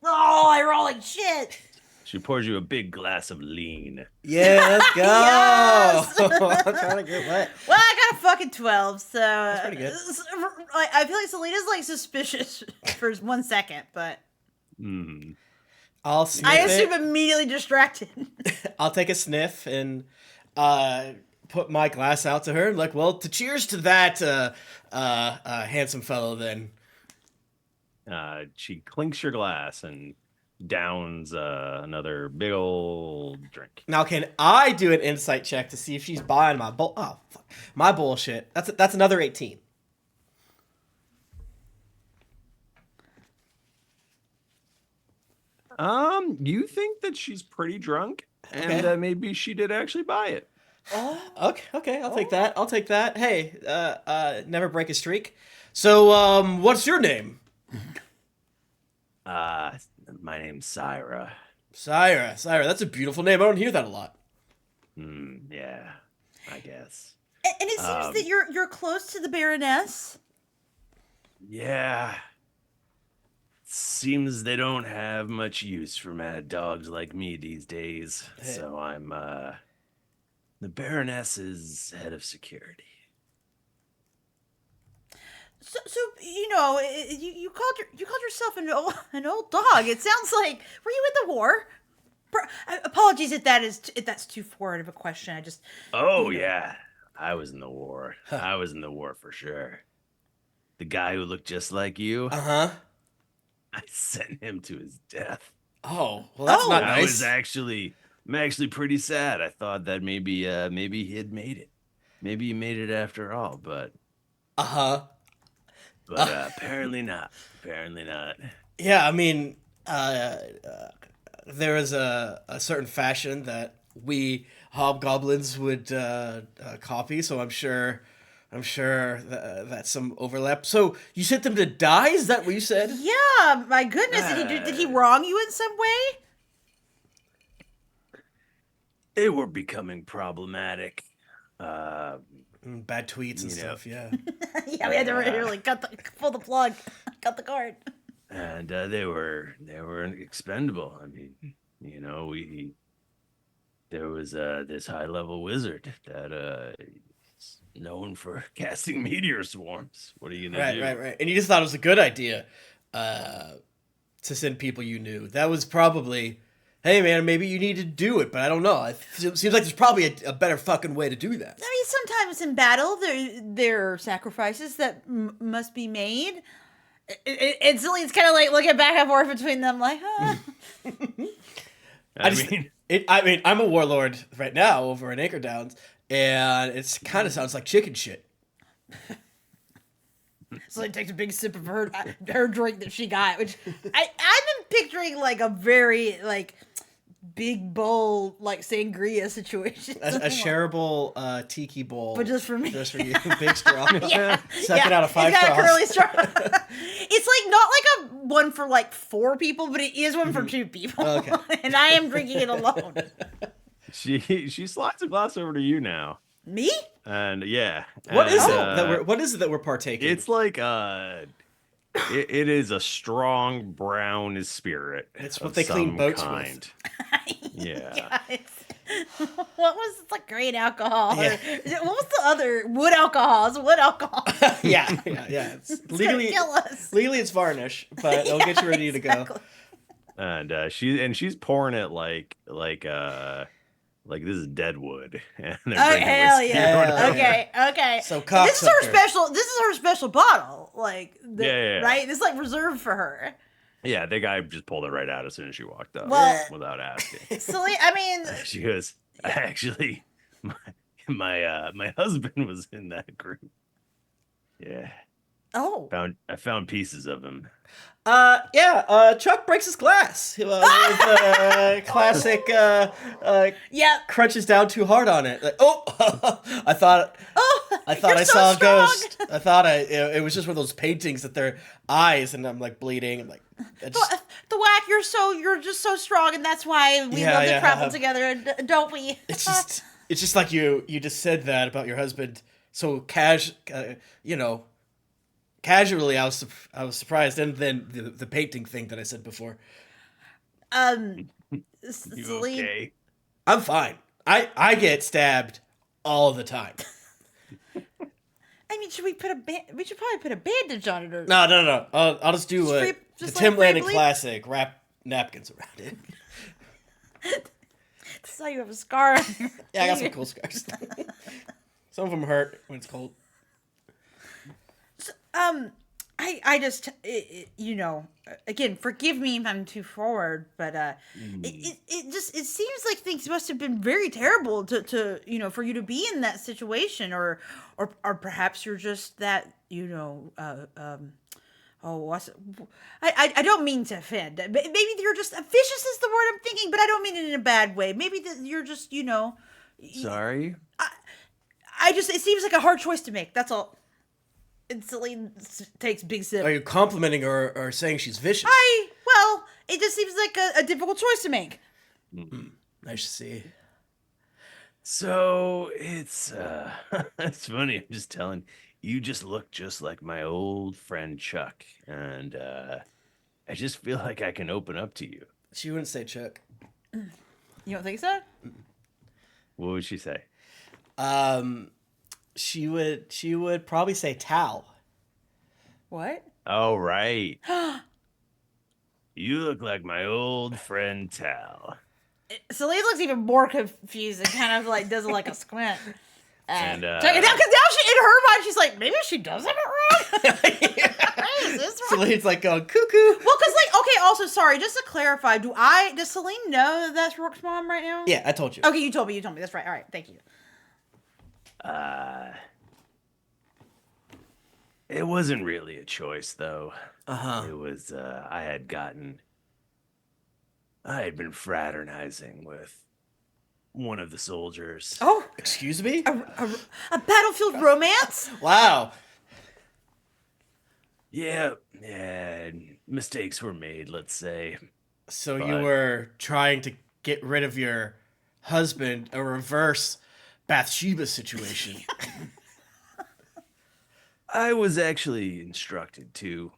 Oh, I roll like shit. She pours you a big glass of lean. Yeah, let's go. Yes. I'm trying to get wet. Well, I got a fucking 12, so That's pretty good. I feel like Selena's like suspicious for 1 second, but Hmm. I'll sniff I it. assume immediately distracted. I'll take a sniff and put my glass out to her. Like, well, to cheers to that handsome fellow then. She clinks your glass and downs another big old drink. Now, can I do an insight check to see if she's buying my my bullshit? That's another 18. You think that she's pretty drunk, and Okay. maybe she did actually buy it. Okay, I'll take that. I'll take that. Hey, never break a streak. So, what's your name? My name's Syra. Syra. That's a beautiful name. I don't hear that a lot. Yeah, I guess. And it seems that you're close to the Baroness. Yeah. Seems they don't have much use for mad dogs like me these days. Hey. So I'm the Baroness's head of security. So you called yourself an old dog. It sounds like, were you in the war? Apologies if that's too forward of a question. I just Oh yeah. I was in the war. I was in the war for sure. The guy who looked just like you, Uh-huh. I sent him to his death. Oh, well, that's Oh. not I'm nice. actually pretty sad. I thought that maybe he had made it. Maybe he made it after all, but Uh-huh. apparently not. Apparently not. Yeah, I mean, there is a certain fashion that we hobgoblins would copy, so I'm sure that's some overlap. So you sent them to die? Is that what you said? yeah, my goodness, did he wrong you in some way? They were becoming problematic. Bad tweets and You know. stuff. Yeah. Yeah, we had to really pull the plug, cut the cord. And they were expendable. I mean, there was this high level wizard that is known for casting meteor swarms. What are you gonna do? Right. And you just thought it was a good idea to send people you knew. That was probably, hey man, maybe you need to do it, but I don't know. It seems like there's probably a better fucking way to do that. I mean, sometimes in battle there are sacrifices that must be made. Instantly, it's kind of like looking back and forth between them, like, I mean, I'm a warlord right now over in Anchor Downs, and it's kind of sounds like chicken shit. So he takes a big sip of her drink that she got, which I've been picturing like a very like big bowl like sangria situation. A shareable tiki bowl, But just for me. just for you, big straw. Yeah, Suck it out of 5 it's got straws. a curly straw. It's like not like a one for like 4 people, but it is one for 2 people. Okay. And I am drinking it alone. she slides a glass over to you now, Me? and yeah. What is and, what is it that we're partaking? It's like it is a strong brown spirit. It's what of they clean some boats with. kind. Yeah. Yeah, what was the grain alcohol? Yeah. What was the other wood alcohol? It's wood alcohol. yeah. It's It's legally gonna kill us. legally it's varnish, but it'll get you ready to go. Exactly. And she's pouring it like this is deadwood. And they're Oh drinking hell whiskey. yeah! Okay. So This is her cocksucker. special. This is her special bottle. Like, Yeah. right? This is like reserved for her. Yeah, the guy just pulled it right out as soon as she walked up, Well- without asking. Celine, I mean, She goes, actually, my husband was in that group. Yeah, oh, I found pieces of him. Chuck breaks his glass. With, classic yeah. crunches down too hard on it. Like, oh, I thought You're I so saw a strong. ghost. I thought it was just one of those paintings that their eyes, and I'm like bleeding. I'm like, I just, The whack, you're just so strong, and that's why we Yeah, love to yeah. travel together, don't we? it's just like you just said that about your husband. So casually, I was surprised, and then the painting thing that I said before. You Selene, okay? I'm fine. I get stabbed all the time. I mean, should we put we should probably put a bandage on it, or No. I'll just do the just Tim like Landon Bravely? classic. Wrap napkins around it. That's how you have a scar on your Yeah, I got some finger. cool scars. Some of them hurt when it's cold. I just, you know, again, forgive me if I'm too forward, but it seems like things must have been very terrible to you know, for you to be in that situation, or perhaps you're just that, you know, I don't mean to offend. Maybe you're just vicious is the word I'm thinking, but I don't mean it in a bad way. Maybe that you're just, you know, Sorry. it seems like a hard choice to make. That's all. And Selene takes big sip. Are you complimenting her or saying she's vicious? Well, it just seems like a difficult choice to make. Nice to see. So it's it's funny. I'm just telling you, just look just like my old friend Chuck, and I just feel like I can open up to you. She wouldn't say Chuck. You don't think so? What would she say? She would probably say Tal. What? Oh, right. You look like my old friend Tal. Selene looks even more confused and kind of like does like a squint. And because now she, in her mind, she's like, maybe she does have it wrong. Is this right? Celine's like going cuckoo. Well, because like, okay, also sorry, just to clarify, does Selene know that that's Rourke's mom right now? Yeah, I told you. Okay, you told me. That's right. All right, thank you. It wasn't really a choice, though. Uh-huh. It was, I had been fraternizing with one of the soldiers. Oh, Excuse me? a battlefield romance? Wow. Yeah, mistakes were made, let's say. So you But- were trying to get rid of your husband, a reverse Bathsheba situation. I was actually instructed to.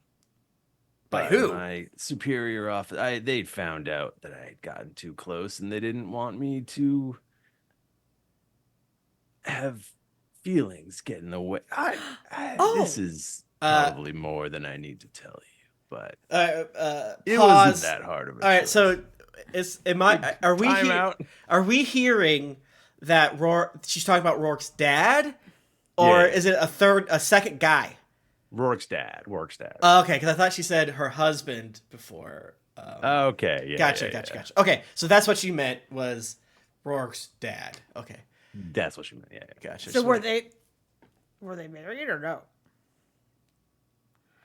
By who? My superior office. They'd found out that I had gotten too close, and they didn't want me to have feelings get in the way. This is probably more than I need to tell you, but it Pause. wasn't that hard of a All right, choice. so Time out. Are we hearing that she's talking about Rourke's dad, or Yeah. is it a second guy? Rourke's dad. Okay, because I thought she said her husband before. Okay, yeah. Gotcha. Okay, so that's what she meant was Rourke's dad. Okay, That's what she meant. Yeah. gotcha. So Just were wanted- they married or no?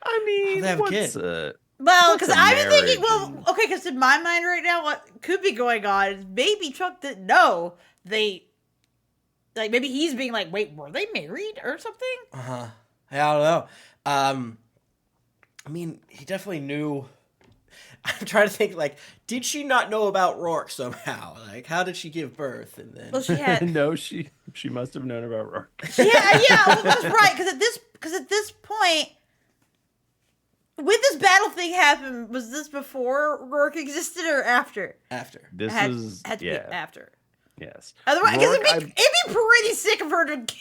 I mean, they have a what's, kid? Well, because a I was thinking, marriage okay, because in my mind right now, what could be going on is maybe Chuck didn't know maybe he's being like, wait, were they married or something? I don't know. I mean, he definitely knew. I'm trying to think, like, did she not know about Rourke somehow? Like, how did she give birth? And then Well, she had, No, she must have known about Rourke. yeah, well, that's right. Because at this point, when this battle thing happened, was this before Rourke existed or after? after. This Had was to be after. Yes. Otherwise, because Rourke, it'd be pretty sick of her to give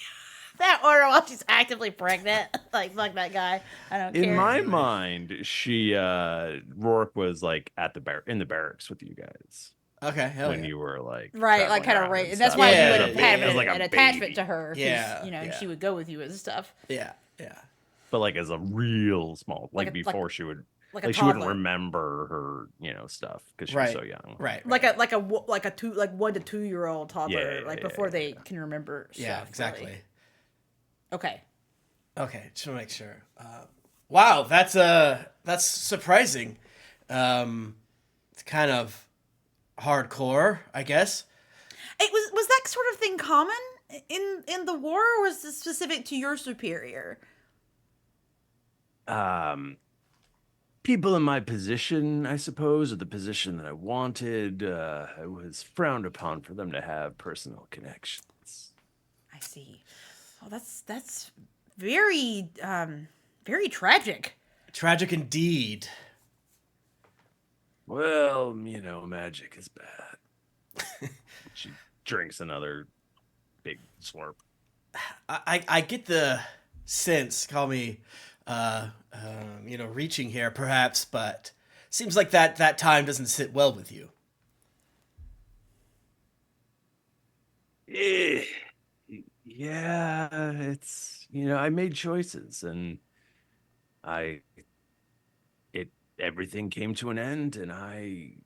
that order while she's actively pregnant. Like, fuck that guy. I don't care. in my mind, Rourke was like in the barracks with you guys Okay, hell when yeah. you were like Right, like traveling kind of around right. and And that's stuff. why Yeah, you would yeah, have yeah. As an, like a an attachment baby. to her. 'Cause, Yeah, you know, yeah. she would go with you and stuff. Yeah. But like as a real small, Like like, a- before she would Like a like she wouldn't toddler. remember her stuff because she Right. was so young. Right. Like a 1 to 2 year old toddler, Yeah, like yeah, before yeah, they yeah. can remember stuff. Yeah, exactly. really. Okay. Okay, just want to make sure. Wow, that's surprising. It's kind of hardcore, I guess. It was that sort of thing common in the war, or was this specific to your superior? People in my position, I suppose, or the position that I wanted, it was frowned upon for them to have personal connections. I see. Oh, that's very very tragic. Tragic indeed. Well, magic is bad. She drinks another big slurp. I get the sense, call me, reaching here perhaps, but seems like that time doesn't sit well with you. Eh, yeah, it's I made choices and I it everything came to an end and I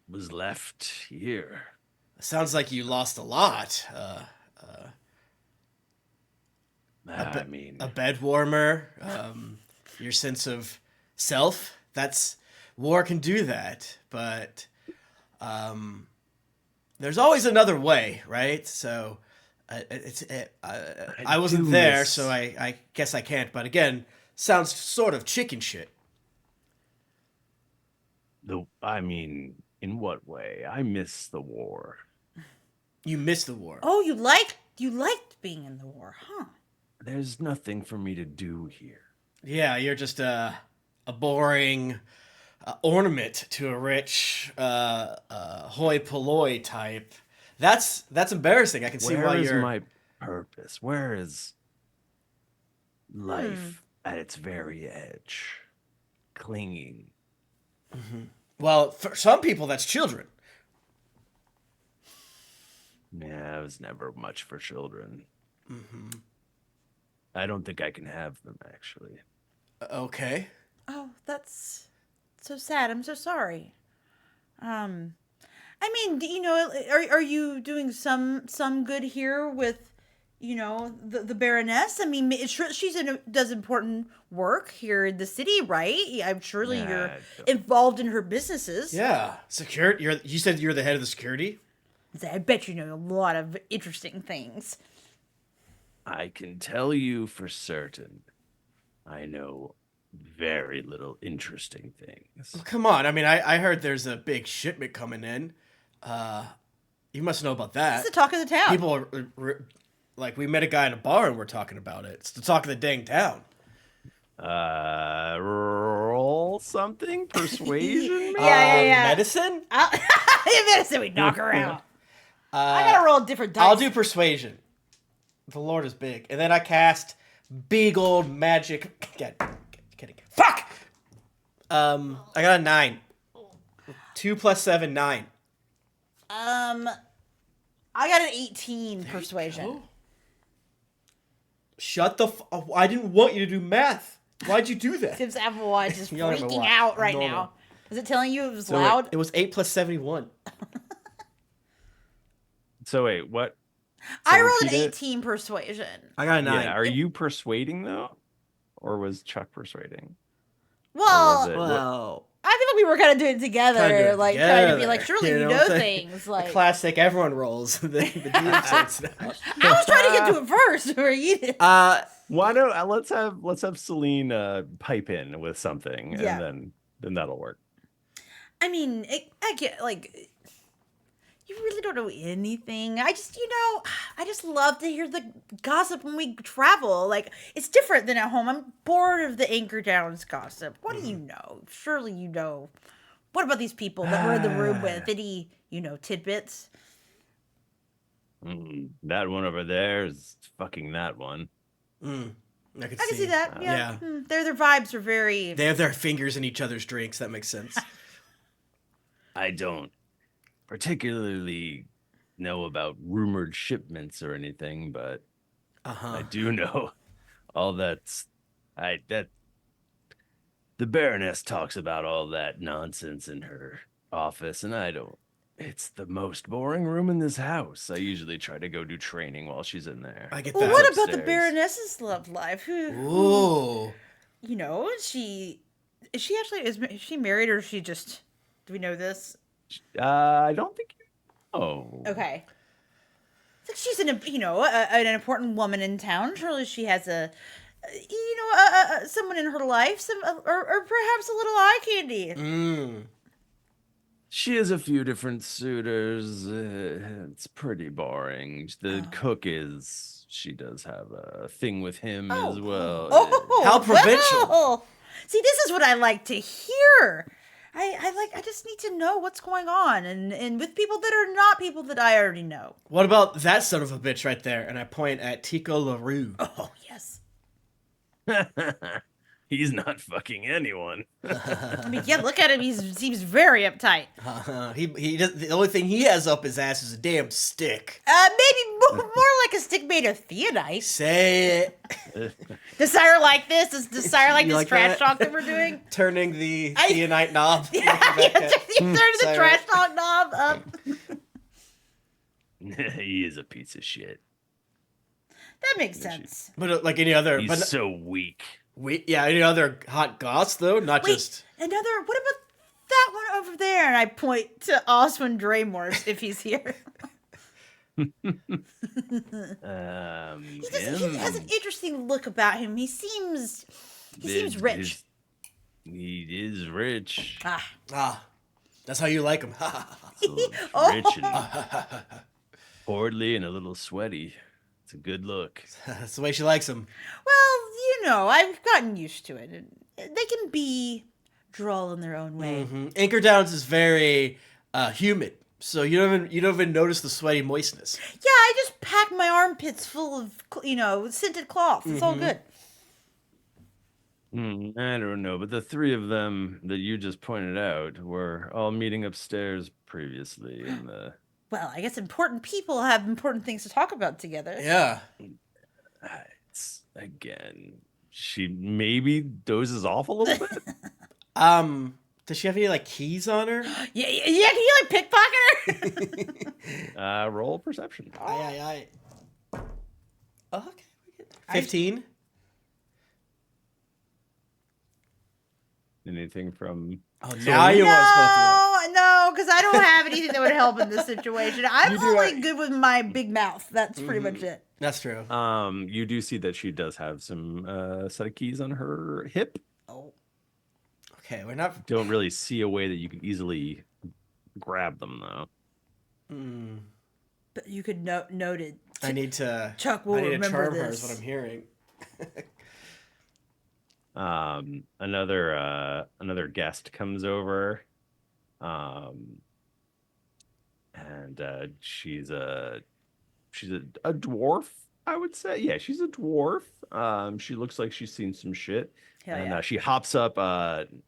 was left here. Sounds like you lost a lot. I mean, A bed warmer, your sense of self. That's war can do that, but there's always another way, right? So I wasn't do there, miss- so I guess I can't. But again, sounds sort of chicken shit. in what way? I miss the war. You missed the war. Oh, you liked being in the war, huh? There's nothing for me to do here. Yeah, you're just a boring ornament to a rich hoi polloi type. That's embarrassing. I can see Where why is you're. my purpose? Where is life at its very edge? Clinging. Well, for some people, that's children. Yeah, I was never much for children. I don't think I can have them, actually. Okay. Oh, that's so sad. I'm so sorry. I mean, are you doing some good here with, the Baroness? I mean, does important work here in the city, right? I'm surely Nah, you're I don't. involved in her businesses. Yeah. Security. You said you're the head of the security? I bet you know a lot of interesting things. I can tell you for certain, I know very little interesting things. Well, come on. I mean, I heard there's a big shipment coming in. You must know about that. It's the talk of the town. People are like, we met a guy in a bar and we're talking about it. It's the talk of the dang town. Roll something? Persuasion? maybe? Yeah. Medicine? Medicine, we knock her out. I gotta roll a different dice. I'll do persuasion. The Lord is big. And then I cast big old magic. Kidding. Fuck! I got a 9. 2 plus 7, 9. I got an 18 persuasion. Shut the I didn't want you to do math. Why'd you do that? Tim's Apple Watch is Yelling at my freaking watch. out right Normal. now. Is it telling you it was So wait, loud? It was 8 plus 71. So wait, what? I rolled an repeat it. 18 persuasion. I got a 9. Yeah, are you persuading though? Or was Chuck persuading? Or Well, was it- Well, I feel like we were kind of doing it together, Kinda do it like trying to be like, together, surely you what know I'm saying? things. The Like, classic everyone rolls. the DM sits down. I was trying to get to it first, or you did. Why don't let's have Selene pipe in with something, Yeah. and then that'll work. I mean, I get like, you really don't know anything. I just love to hear the gossip when we travel. Like, it's different than at home. I'm bored of the Anchor Downs gossip. What do you know? Surely you know. What about these people that we're in the room with? Any, tidbits? That one over there is fucking that one. I I can see that. Yeah. Their vibes are very. They have their fingers in each other's drinks. That makes sense. I don't particularly know about rumored shipments or anything, but I do know all that the Baroness talks about all that nonsense in her office, and I don't. It's the most boring room in this house. I usually try to go do training while she's in there. I get Well, that. what about the upstairs. Baroness's love life? Ooh. Is she actually is she married or is she just? Do we know this? I don't think you. Oh. Okay. It's like she's an important woman in town. Surely she has someone in her life, or perhaps a little eye candy. She has a few different suitors. It's pretty boring. The cook is she does have a thing with him as well. Oh, How provincial. well. See, this is what I like to hear. I just need to know what's going on, and with people that are not people that I already know. What about that son of a bitch right there? And I point at Tico LaRue. Oh yes. He's not fucking anyone. I mean, yeah, look at him. He seems very uptight. He does, the only thing he has up his ass is a damn stick. Maybe more like a stick made of theodite. Say it. Does Sire like this? Does Sire like You this like trash that? talk that we're doing? Turning the I- theonite knob. Yeah, you turn the Sire. trash talk knob up. He is a piece of shit. That makes sense. But like any other, He's but so weak. any other hot goths though, not Wait, just. another. What about that one over there? And I point to Oswin Draymore if he's here. He has an interesting look about him. He seems rich. He is rich. Ah, that's how you like him. Rich and portly and a little sweaty. It's a good look. That's the way she likes him. Well, I've gotten used to it. They can be droll in their own way. Anchor Downs is very humid, so you don't even notice the sweaty moistness. Yeah, I just pack my armpits full of scented cloth. It's all good. I don't know, but the three of them that you just pointed out were all meeting upstairs previously in the. Well, I guess important people have important things to talk about together. Yeah. It's again. She maybe dozes off a little bit. Does she have any like keys on her? Yeah, can you like pickpocket her? Roll perception. Aye. Okay. 15. Anything from? Oh, now you want us both to roll. No, because I don't have anything that would help in this situation. I'm You do only like- good with my big mouth. That's pretty much it. That's true. You do see that she does have some set of keys on her hip. Oh, Okay, we're not. Don't really see a way that you could easily grab them though. but you could note it. I need to. Chuck will I need to remember charm her. this. Is what I'm hearing. Another guest comes over, and she's a dwarf, I would say. Yeah, she's a dwarf. She looks like she's seen some shit. Hell And yeah. she hops up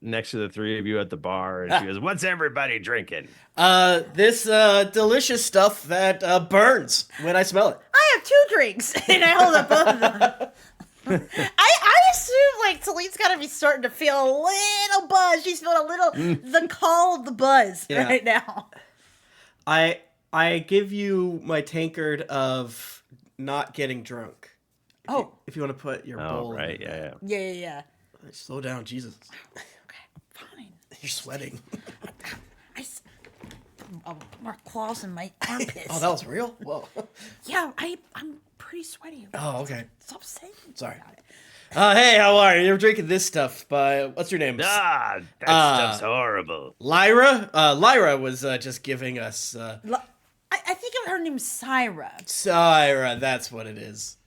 next to the three of you at the bar, and she goes, "What's everybody drinking?" This delicious stuff that burns when I smell it. I have 2 drinks, and I hold up both of them. I assume like Selene's got to be starting to feel a little buzz. She's feeling a little the call of the buzz Yeah. right now. I give you my tankard of not getting drunk. If you want to put your bowl. Right, in there. Yeah. Slow down, Jesus. Okay, fine. You're sweating. More claws in my armpits. Oh, that was real? Whoa. Yeah, I'm pretty sweaty. Oh, okay. Stop saying Sorry. about it. Hey, how are you? You're drinking this stuff by what's your name? That stuff's horrible. Lyra. Lyra was just giving us. I think her name's Syra. Syra, that's what it is.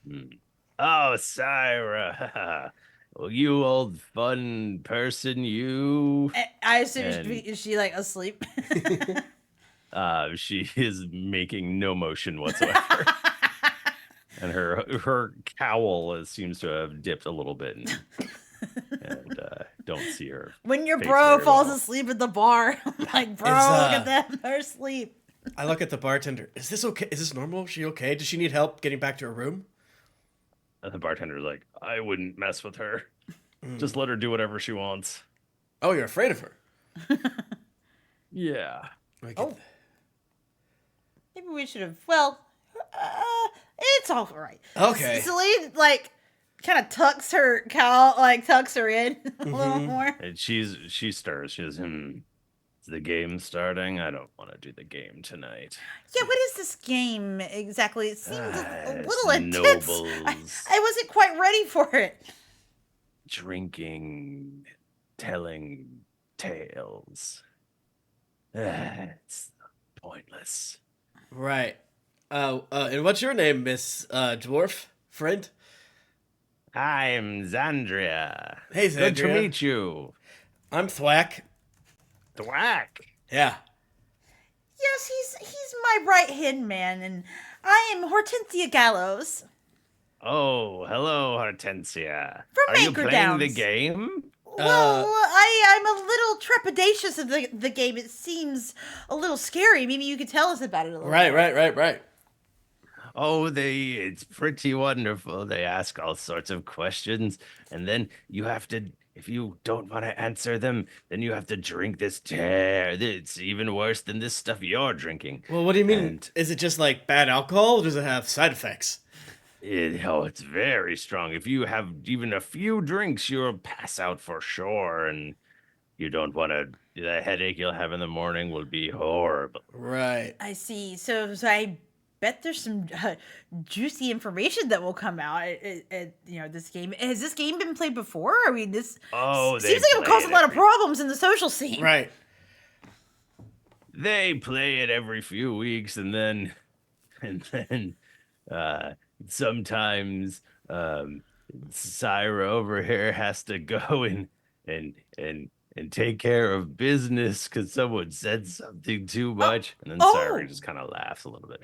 Oh, Syra. Well, you old fun person, you. I assume And- is she like asleep? She is making no motion whatsoever. And her cowl seems to have dipped a little bit, and don't see her. When your face bro very falls well. asleep at the bar, I'm like, bro, Is, look at them, they're asleep. I look at the bartender. Is this okay? Is this normal? Is she okay? Does she need help getting back to her room? And the bartender's like, I wouldn't mess with her. Just let her do whatever she wants. Oh, you're afraid of her. Yeah. Oh. Maybe we should have. Well, it's all right. Okay. Selene like kind of tucks her tucks her in a little more. And she stirs. She says, is the game starting? I don't want to do the game tonight. Yeah, what is this game exactly? It seems a It's little intense. nobles. I wasn't quite ready for it. Drinking, telling tales. It's pointless. Right. And what's your name, Miss Dwarf friend? I'm Zandria. Hey, Good to Zandria. meet you. I'm Thwack. Thwack. Yeah. Yes, he's my right-hand man, and I am Hortensia Gallows. Oh, hello, Hortensia. From Are you Anchor playing the Downs. game? Well, I'm a little trepidatious of the game. It seems a little scary. Maybe you could tell us about it a little bit. Right. Oh, it's pretty wonderful. They ask all sorts of questions, and then you have to, if you don't want to answer them, then you have to drink this tear. It's even worse than this stuff you're drinking. Well, what do you mean? And Is it just like bad alcohol, or does it have side effects? it's very strong. If you have even a few drinks, you'll pass out for sure, and you don't want to. The headache you'll have in the morning will be horrible. Right. I see. So I bet there's some juicy information that will come out at this game. Has this game been played before? I mean, this Oh, they seems like it would play cause a it lot of every- problems in the social scene. Right. They play it every few weeks, and then sometimes Syra over here has to go and take care of business because someone said something too much, and then Syra just kind of laughs a little bit,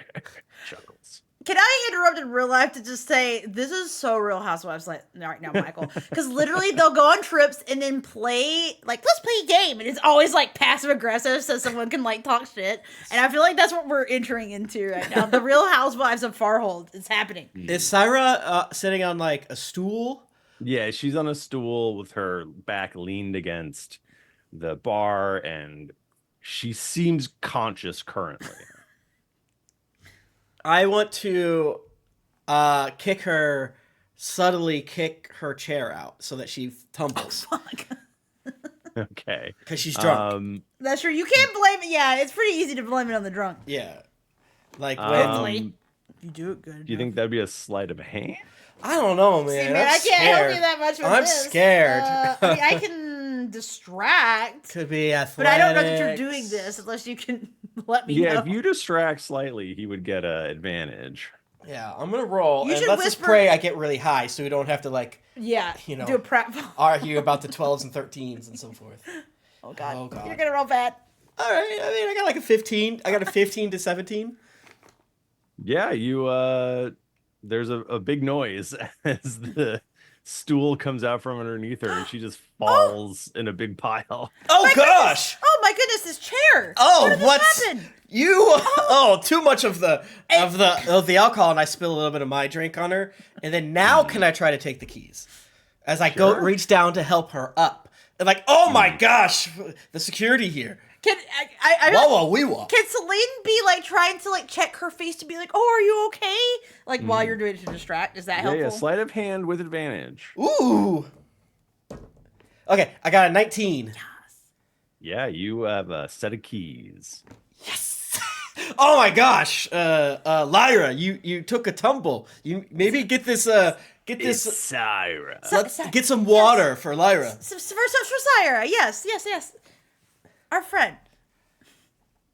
chuckles. Can I interrupt in real life to just say this is so Real Housewives right now, Michael? Because literally they'll go on trips and then play let's play a game, and it's always like passive aggressive, so someone can talk shit. And I feel like that's what we're entering into right now. The Real Housewives of Farholde is happening. Is Syra sitting on a stool? Yeah, she's on a stool with her back leaned against the bar, and she seems conscious currently. I want to subtly kick her chair out so that she tumbles. Fuck. Okay. Because she's drunk. That's true. You can't blame it. Yeah, it's pretty easy to blame it on the drunk. Yeah. When Hopefully. You do it good. Do you think that'd be a sleight of hand? I don't know, man. See, man, I can't help you that much with I'm this. scared. I mean, I can distract, Could be athletics. but I don't know that you're doing this unless you can let me know. Yeah, if you distract slightly, he would get an advantage. Yeah, I'm gonna roll. You And should let's just whisper- pray I get really high so we don't have to Yeah, do a prep. argue about the 12s and 13s and so forth. Oh god. Oh, God. You're gonna roll bad. All right. I mean, I got a 15. I got a 15 to 17. Yeah, there's a big noise as the stool comes out from underneath her, and she just falls in a big pile. Oh gosh! Oh my goodness, this chair. Oh, How did what's this happen? you? Oh, too much of the alcohol, and I spill a little bit of my drink on her. And then now, can I try to take the keys? As I go reach down to help her up, and oh my gosh, the security here. Can I Whoa, wee wah. Can Selene be trying to check her face to be oh, are you okay? While you're doing it to distract, is that helpful? Yeah, sleight of hand with advantage. Ooh. Okay, I got a 19. Yeah, you have a set of keys. Yes. Oh my gosh, Lyra, you took a tumble. You maybe get this. It's Syra. Let's get some water for Lyra. For Syra, yes. Our friend.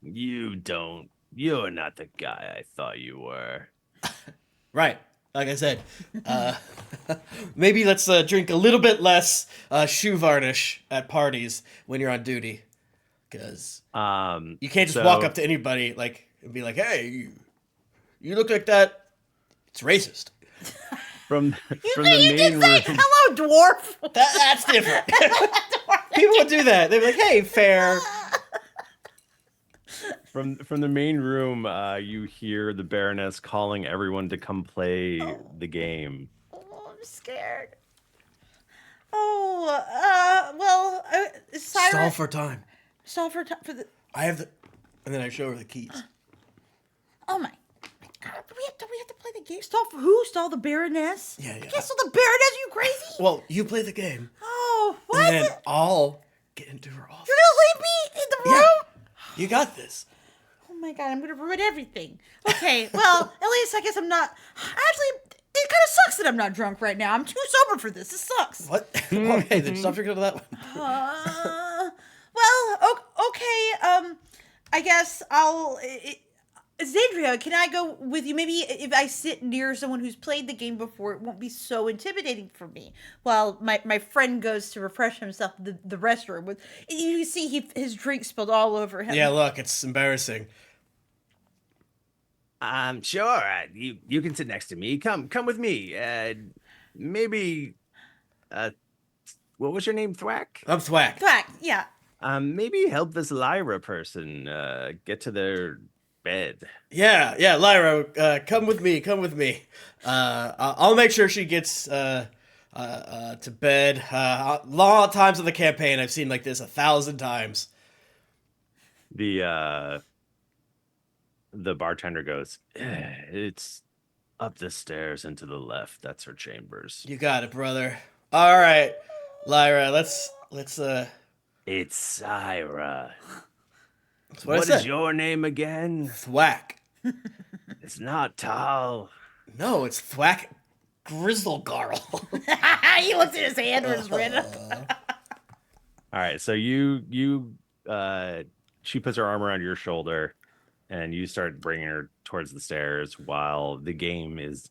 You're not the guy I thought you were. Right. Like I said, maybe let's drink a little bit less shoe varnish at parties when you're on duty, because you can't just walk up to anybody and be like, "Hey, you look like that." It's racist. From You the can main say, room. hello, dwarf. That's different. People would do that. They'd be like, "Hey, fair." From the main room, you hear the Baroness calling everyone to come play the game. Oh, I'm scared. Syra. Stall for time. Stall for time for the. I have the, and then I show her the keys. Oh my God! We have to play the game. Stall for who? Stall the Baroness? Yeah. I can't stall the Baroness. Are you crazy? Well, you play the game, Oh, what? and then I'll get into her office. You're gonna leave me in the room? Yeah. You got this. Oh my God! I'm gonna ruin everything. Okay. Well, at least I guess I'm not. Actually, it kind of sucks that I'm not drunk right now. I'm too sober for this. This sucks. What? Okay, then stop drinking to that one. Okay. I guess Zandria, can I go with you? Maybe if I sit near someone who's played the game before, it won't be so intimidating for me. While my friend goes to refresh himself in the restroom. With you see his drink spilled all over him. Yeah, look, it's embarrassing. Sure. You can sit next to me. Come with me. Maybe. What was your name? Thwack. I'm Thwack. Thwack, yeah. Maybe help this Lyra person get to their bed. Yeah, Lyra, come with me. Come with me. I'll make sure she gets to bed. Long times of the campaign, I've seen like this 1,000 times. The bartender goes, it's up the stairs and to the left. That's her chambers. You got it, brother. All right, Lyra, let's. It's Syra. That's What I is said. your name again? Thwack? It's not Tal. No, it's Thwack Grizzlegarl. He looks at his hand where it's written. All right, so she puts her arm around your shoulder, and you start bringing her towards the stairs while the game is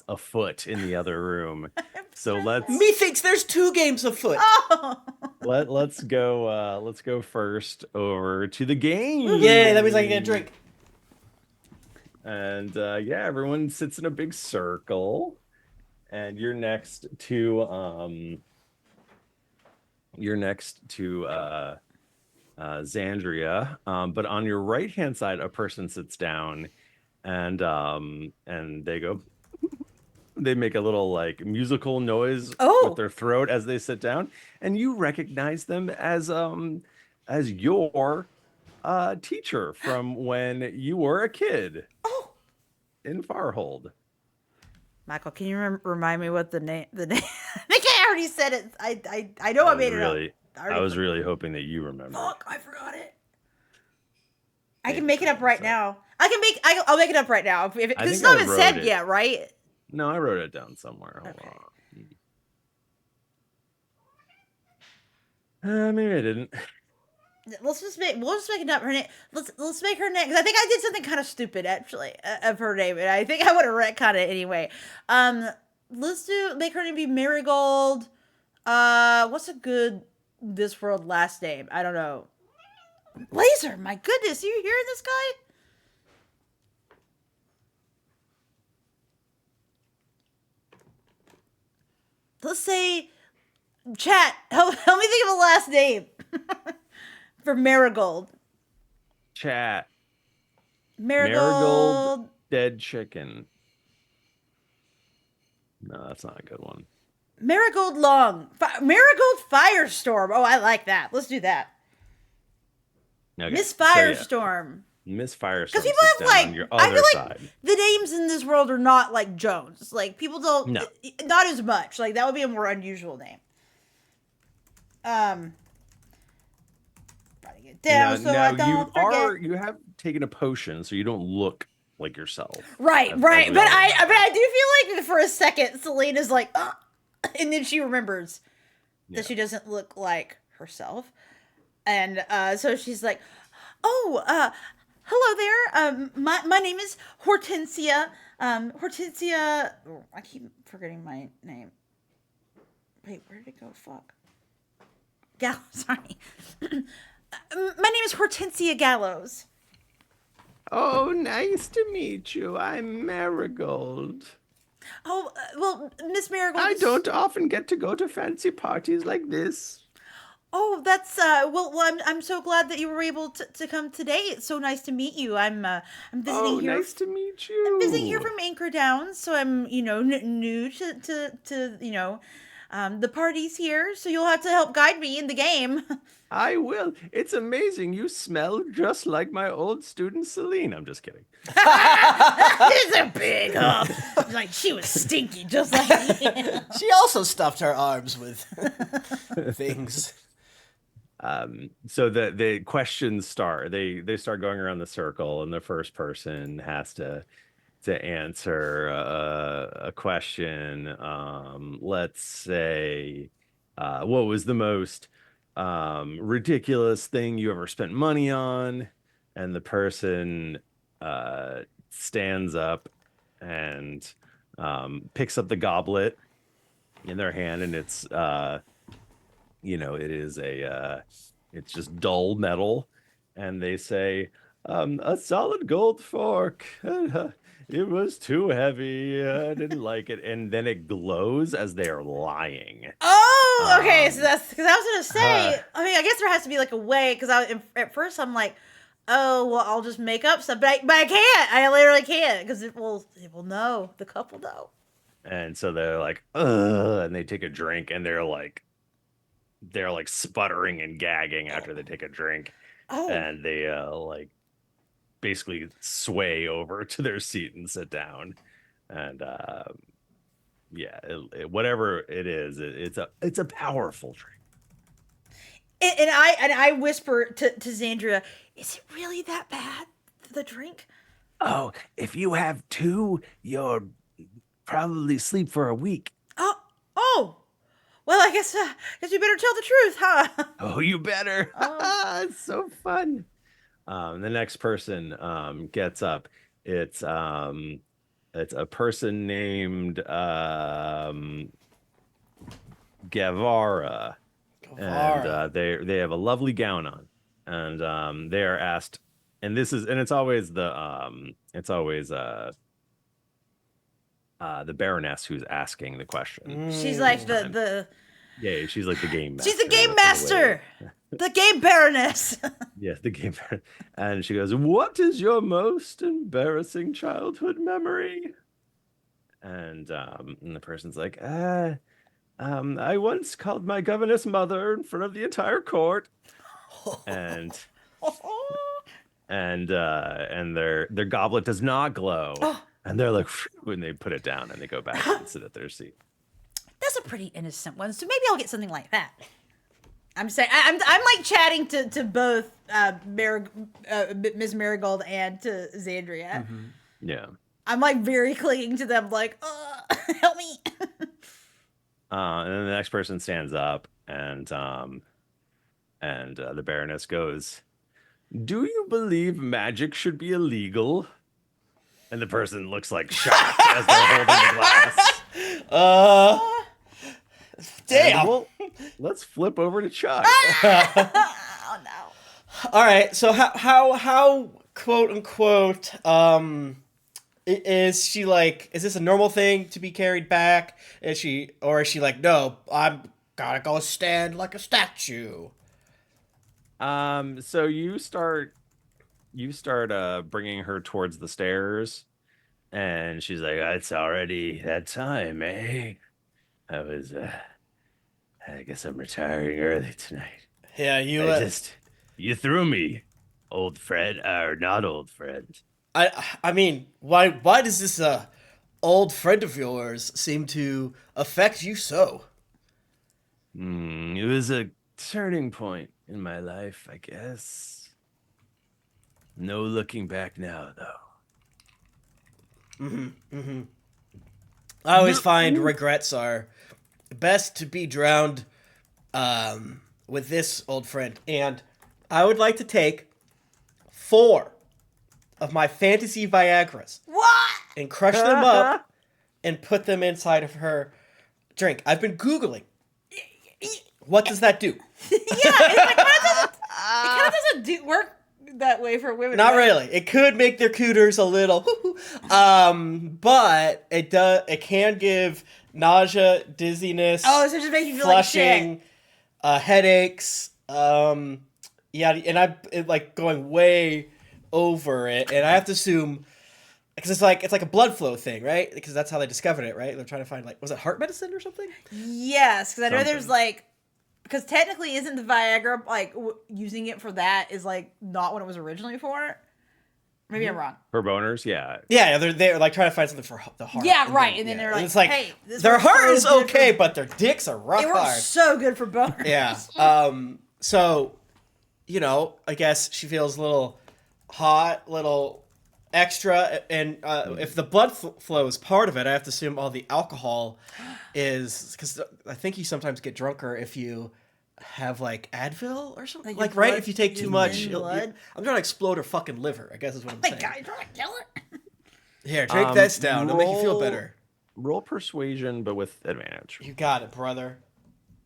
afoot in the other room. So Methinks there's 2 games afoot. Oh. let's go first over to the game. Yay, that means I can get a drink. And yeah, everyone sits in a big circle, and you're next to Zandria, but on your right hand side, a person sits down, and they make a little like musical noise with their throat as they sit down, and you recognize them as your teacher from when you were a kid. In Farholde. Michael, can you remind me what the name? I think I already said it. I know I made it up. I was really hoping that you remember. Fuck, I forgot it. I can make it up right now. I'll make it up right now because it's not been said yet, right? No, I wrote it down somewhere. Hold on. Maybe I didn't. We'll just make it up her name. Let's make her name because I think I did something kind of stupid actually of her name, and I think I would have retconned it anyway. Let's make her name be Marigold. What's a good this world last name? I don't know. Laser. My goodness, you hearing this guy? Let's say, chat. Help me think of a last name. For Marigold. Chat. Marigold. Dead chicken. No, that's not a good one. Marigold Long. Marigold Firestorm. Oh, I like that. Let's do that. Okay. Miss Firestorm. Miss Firestorm. Because people have like, on your I other feel side. like the names in this world are not like Jones. Like people don't, not as much. Like that would be a more unusual name. Writing it down so I don't forget. You have taken a potion, so you don't look like yourself. Right. But I do feel like for a second, Selene is like, and then she remembers that she doesn't look like herself, and so she's like, hello there. My name is Hortensia. Hortensia. Oh, I keep forgetting my name. Wait, where did it go? Fuck. Sorry. My name is Hortensia Gallows. Oh, nice to meet you. I'm Marigold. Oh, well, Miss Marigold. I don't often get to go to fancy parties like this. Oh, that's well. I'm so glad that you were able to come today. It's so nice to meet you. I'm visiting here. Oh, nice to meet you. I'm visiting here from Anchor Down, so I'm new to the parties here. So you'll have to help guide me in the game. I will. It's amazing. You smell just like my old student Selene. I'm just kidding. It's a big hug. Like she was stinky, just like me. She also stuffed her arms with things. So the questions start. They start going around the circle, and the first person has to answer a question. Let's say, what was the most ridiculous thing you ever spent money on? And the person stands up and picks up the goblet in their hand, and it's it's just dull metal, and they say, a solid gold fork. It was too heavy. I didn't like it. And then it glows as they are lying. Oh, okay. So that's because I was gonna say. I mean, I guess there has to be like a way. Because at first I'm like, oh well, I'll just make up stuff, but I can't. I literally can't because it will know. The cup will know. And so they're like, ugh, and they take a drink, and they're like sputtering and gagging after they take a drink. Oh. And they basically sway over to their seat and sit down. And whatever it is, it's a powerful drink. And I whisper to Xandria, is it really that bad, the drink? Oh, if you have 2, you'll probably sleep for a week. Oh. Well, I guess you better tell the truth, huh? Oh, you better. It's so fun. The next person gets up. It's a person named Gavara. And they have a lovely gown on, and they are asked, and it's always the Baroness who's asking the question. She's like the she's like the game master. She's the game master. The game baroness. Yes, the game baroness. And she goes, "What is your most embarrassing childhood memory?" And the person's like, I once called my governess mother in front of the entire court." And their goblet does not glow. And they're like, when they put it down and they go back and sit at their seat. That's a pretty innocent one. So maybe I'll get something like that. I'm saying I'm like chatting to both Ms. Marigold and to Xandria. Mm-hmm. Yeah. I'm like very clinging to them, like, help me. And then the next person stands up, and the Baroness goes, "Do you believe magic should be illegal?" And the person looks like shocked as they're holding the glass. Damn. Well, let's flip over to Chuck. Oh no. All right. So how quote unquote is she like? Is this a normal thing to be carried back? Is she like, no, I'm gotta go stand like a statue? So you start bringing her towards the stairs, and she's like, "It's already that time, eh? I guess I'm retiring early tonight." Yeah, You threw me, old friend, or not old friend. I mean, why does this old friend of yours seem to affect you so? It was a turning point in my life, I guess. No looking back now, though. I always find regrets are best to be drowned with this old friend. And I would like to take 4 of my fantasy Viagras. What? And crush them up and put them inside of her drink. I've been Googling. What does that do? It kind of doesn't work that way for women. Not really. It could make their cooters a little, but it does. It can give nausea, dizziness. Oh, so just make you feel flushing, like shit. Headaches. And I'm like going way over it, and I have to assume because it's like a blood flow thing, right? Because that's how they discovered it, right? They're trying to find was it heart medicine or something? Yes, because I know there's because technically isn't the Viagra using it for that is not what it was originally for. Maybe I'm wrong. For boners, yeah. Yeah, they're like trying to find something for the heart. Yeah, right. And then they're like, it's like, hey, their heart is okay, but their dicks are rough They were hard. so good for boners. Yeah. So, I guess she feels a little hot, little extra, and if the blood flow is part of it, I have to assume all the alcohol is, because I think you sometimes get drunker if you have like Advil or something. Like Like, your right? blood- If you take too your much, thin it'll- blood? I'm trying to explode her fucking liver, I guess is what I'm My saying. God, you're trying to kill it. Here, take this down. It'll make you feel roll- better. Roll persuasion, but with advantage. You got it, brother.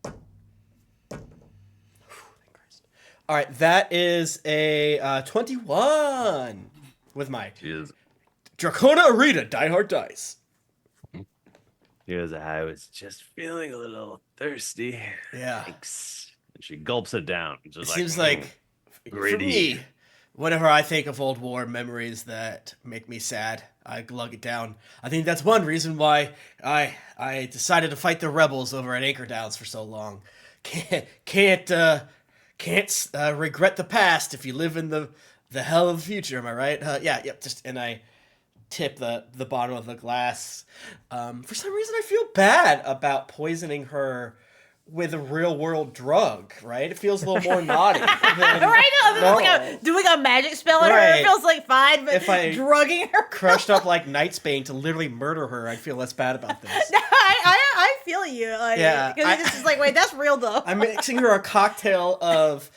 Thank Christ. All right, that is a 21 with my She is. Dracona Arita Die Hard Dice. She goes, I was just feeling a little thirsty. Yeah. Thanks. And she gulps it down. It Just seems "Mm." like, for gritty. me, whenever I think of old war memories that make me sad, I lug it down. I think that's one reason why I decided to fight the rebels over at Anchor Downs for so long. Can't regret the past if you live in the hell of the future. Am I right? And I tip the bottom of the glass. For some reason, I feel bad about poisoning her with a real world drug. Right? It feels a little more naughty. Than Right now, it's normal. like doing a magic spell on her. Right. It feels like fine, but If I drugging her. crushed up like Nightsbane to literally murder her, I'd feel less bad about this. I feel you. Like, Yeah, because it's just like, wait, that's real though. I'm mixing her a cocktail of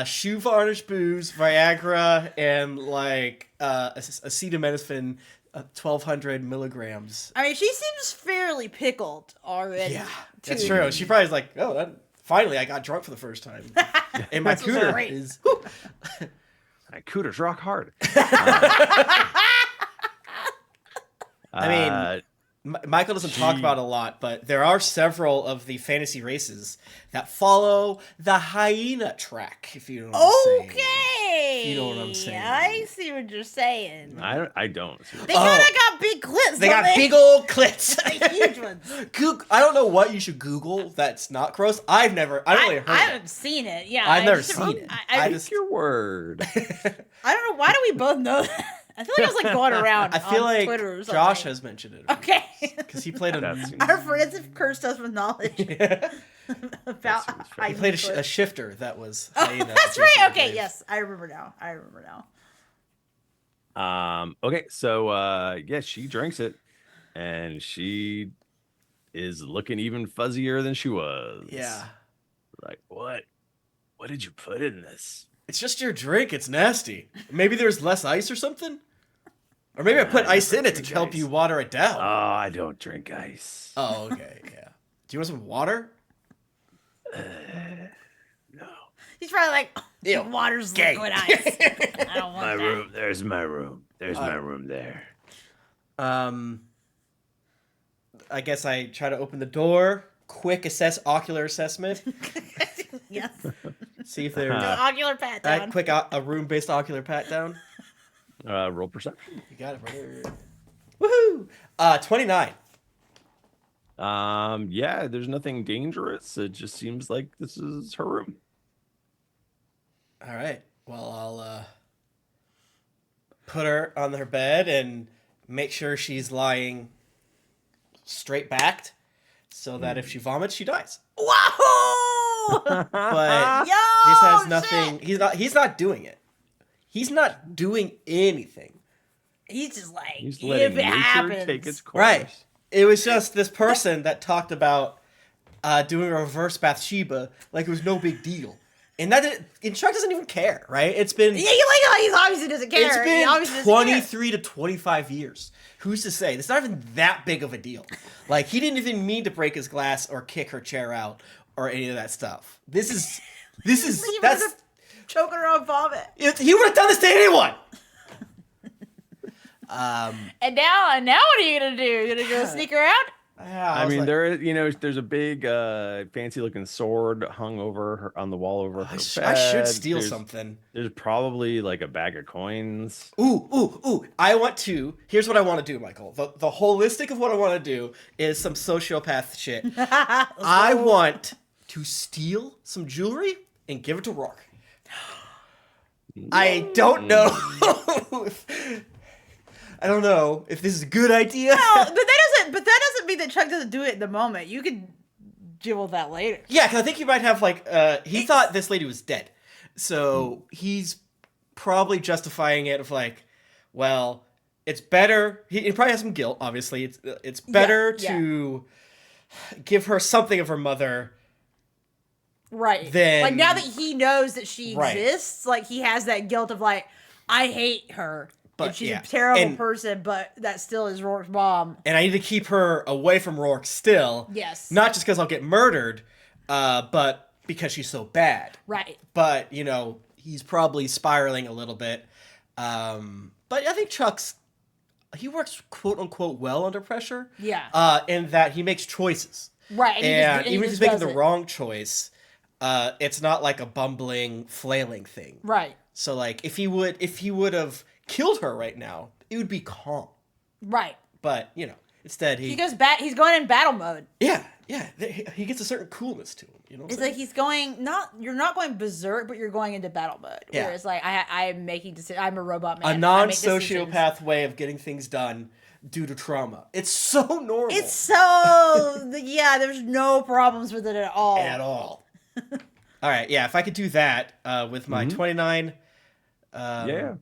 shoe varnish booze, Viagra, and like acetaminophen, 1,200 milligrams. I mean, she seems fairly pickled already. Yeah, that's too. true. She probably is like, oh, finally I got drunk for the first time. And my cooter great. is. My cooter's rock hard. I mean, Michael doesn't talk she- about it a lot, but there are several of the fantasy races that follow the hyena track, if you know what I'm saying. Okay. You know what I'm saying. I see what you're saying. I don't. They kind of got big clits. They don't got big old clits. Like, huge ones. I don't know what you should Google that's not gross. I don't really I heard haven't it. seen it. Yeah, I've I never just- seen it. I just- Your word. I don't know. Why do we both know that? I feel like it was like going around. I feel on like Twitter or something. Josh has mentioned it. Okay. Because he played That a. seems- Our friends have cursed us with knowledge about. seems fair. He played a shifter that was. Oh, hyena that's adjacent right. to Okay, Brave. yes, I remember now. Okay, so yeah, she drinks it, and she is looking even fuzzier than she was. Yeah. Like, what? What did you put in this? It's just your drink. It's nasty. Maybe there's less ice or something? Or maybe I put I ice never in it to drink help ice. you water it down. Oh, I don't drink ice. Oh, okay, yeah. Do you want some water? No. He's probably like, Ew, water's gay. liquid ice. I don't want My that. room. There's my room. There's my room there. I guess I try to open the door. Quick ocular assessment. Yes. See if there's Ocular pat down. a room-based ocular pat down. Roll perception. You got it, brother. Woohoo! 29. Yeah, there's nothing dangerous. It just seems like this is her room. All right. Well, I'll put her on her bed and make sure she's lying straight backed, so that if she vomits, she dies. Whoa! But Yo, this has shit! nothing. He's not doing it. He's not doing anything. He's just like, He's if letting it nature happens. take its course. Right. It was just this person that talked about doing a reverse Bathsheba like it was no big deal. And Chuck doesn't even care, right? It's been Yeah, he obviously doesn't care. it's He obviously been doesn't care. 23 to 25 years. Who's to say? It's not even that big of a deal. Like, he didn't even mean to break his glass or kick her chair out or any of that stuff. This is He that's would've choking her on vomit. he would have done this to anyone. And now what are you gonna do? You gonna go sneak her out? Yeah, I was mean, like, there's a big, fancy-looking sword hung over her on the wall over her bed. I should steal There's- something. There's probably like a bag of coins. Ooh. Here's what I want to do, Michael. The holistic of what I want to do is some sociopath shit. I want to steal some jewelry and give it to Rourke. I don't know. I don't know if this is a good idea. No, but that doesn't mean that Chuck doesn't do it in the moment. You can deal with that later. Yeah, because I think you might have like he thought this lady was dead, so he's probably justifying it of like, well, it's better. He probably has some guilt. Obviously, it's better yeah. to give her something of her mother Right. then like now that he knows that she Right. exists, like he has that guilt of like, I hate her. But, And she's yeah. a terrible And- person, but that still is Rourke's mom. and I need to keep her away from Rourke still. Yes. Not just because I'll get murdered, but because she's so bad. Right. But, he's probably spiraling a little bit. But I think he works quote unquote well under pressure. Yeah. In that he makes choices. Right. And he even if just he's making does the it. wrong choice, it's not like a bumbling, flailing thing. Right. So like if he would have killed her right now, it would be calm. Right. But, instead He goes back. He's going in battle mode. Yeah. He gets a certain coolness to him. You know what I'm It's saying? like he's going you're not going berserk, but you're going into battle mode. Yeah. Where it's like I'm making decisions. I'm a robot man. A I make decisions. non-sociopath way of getting things done due to trauma. It's so normal. It's so there's no problems with it at all. at all. All right, yeah. If I could do that with my 29, Yeah.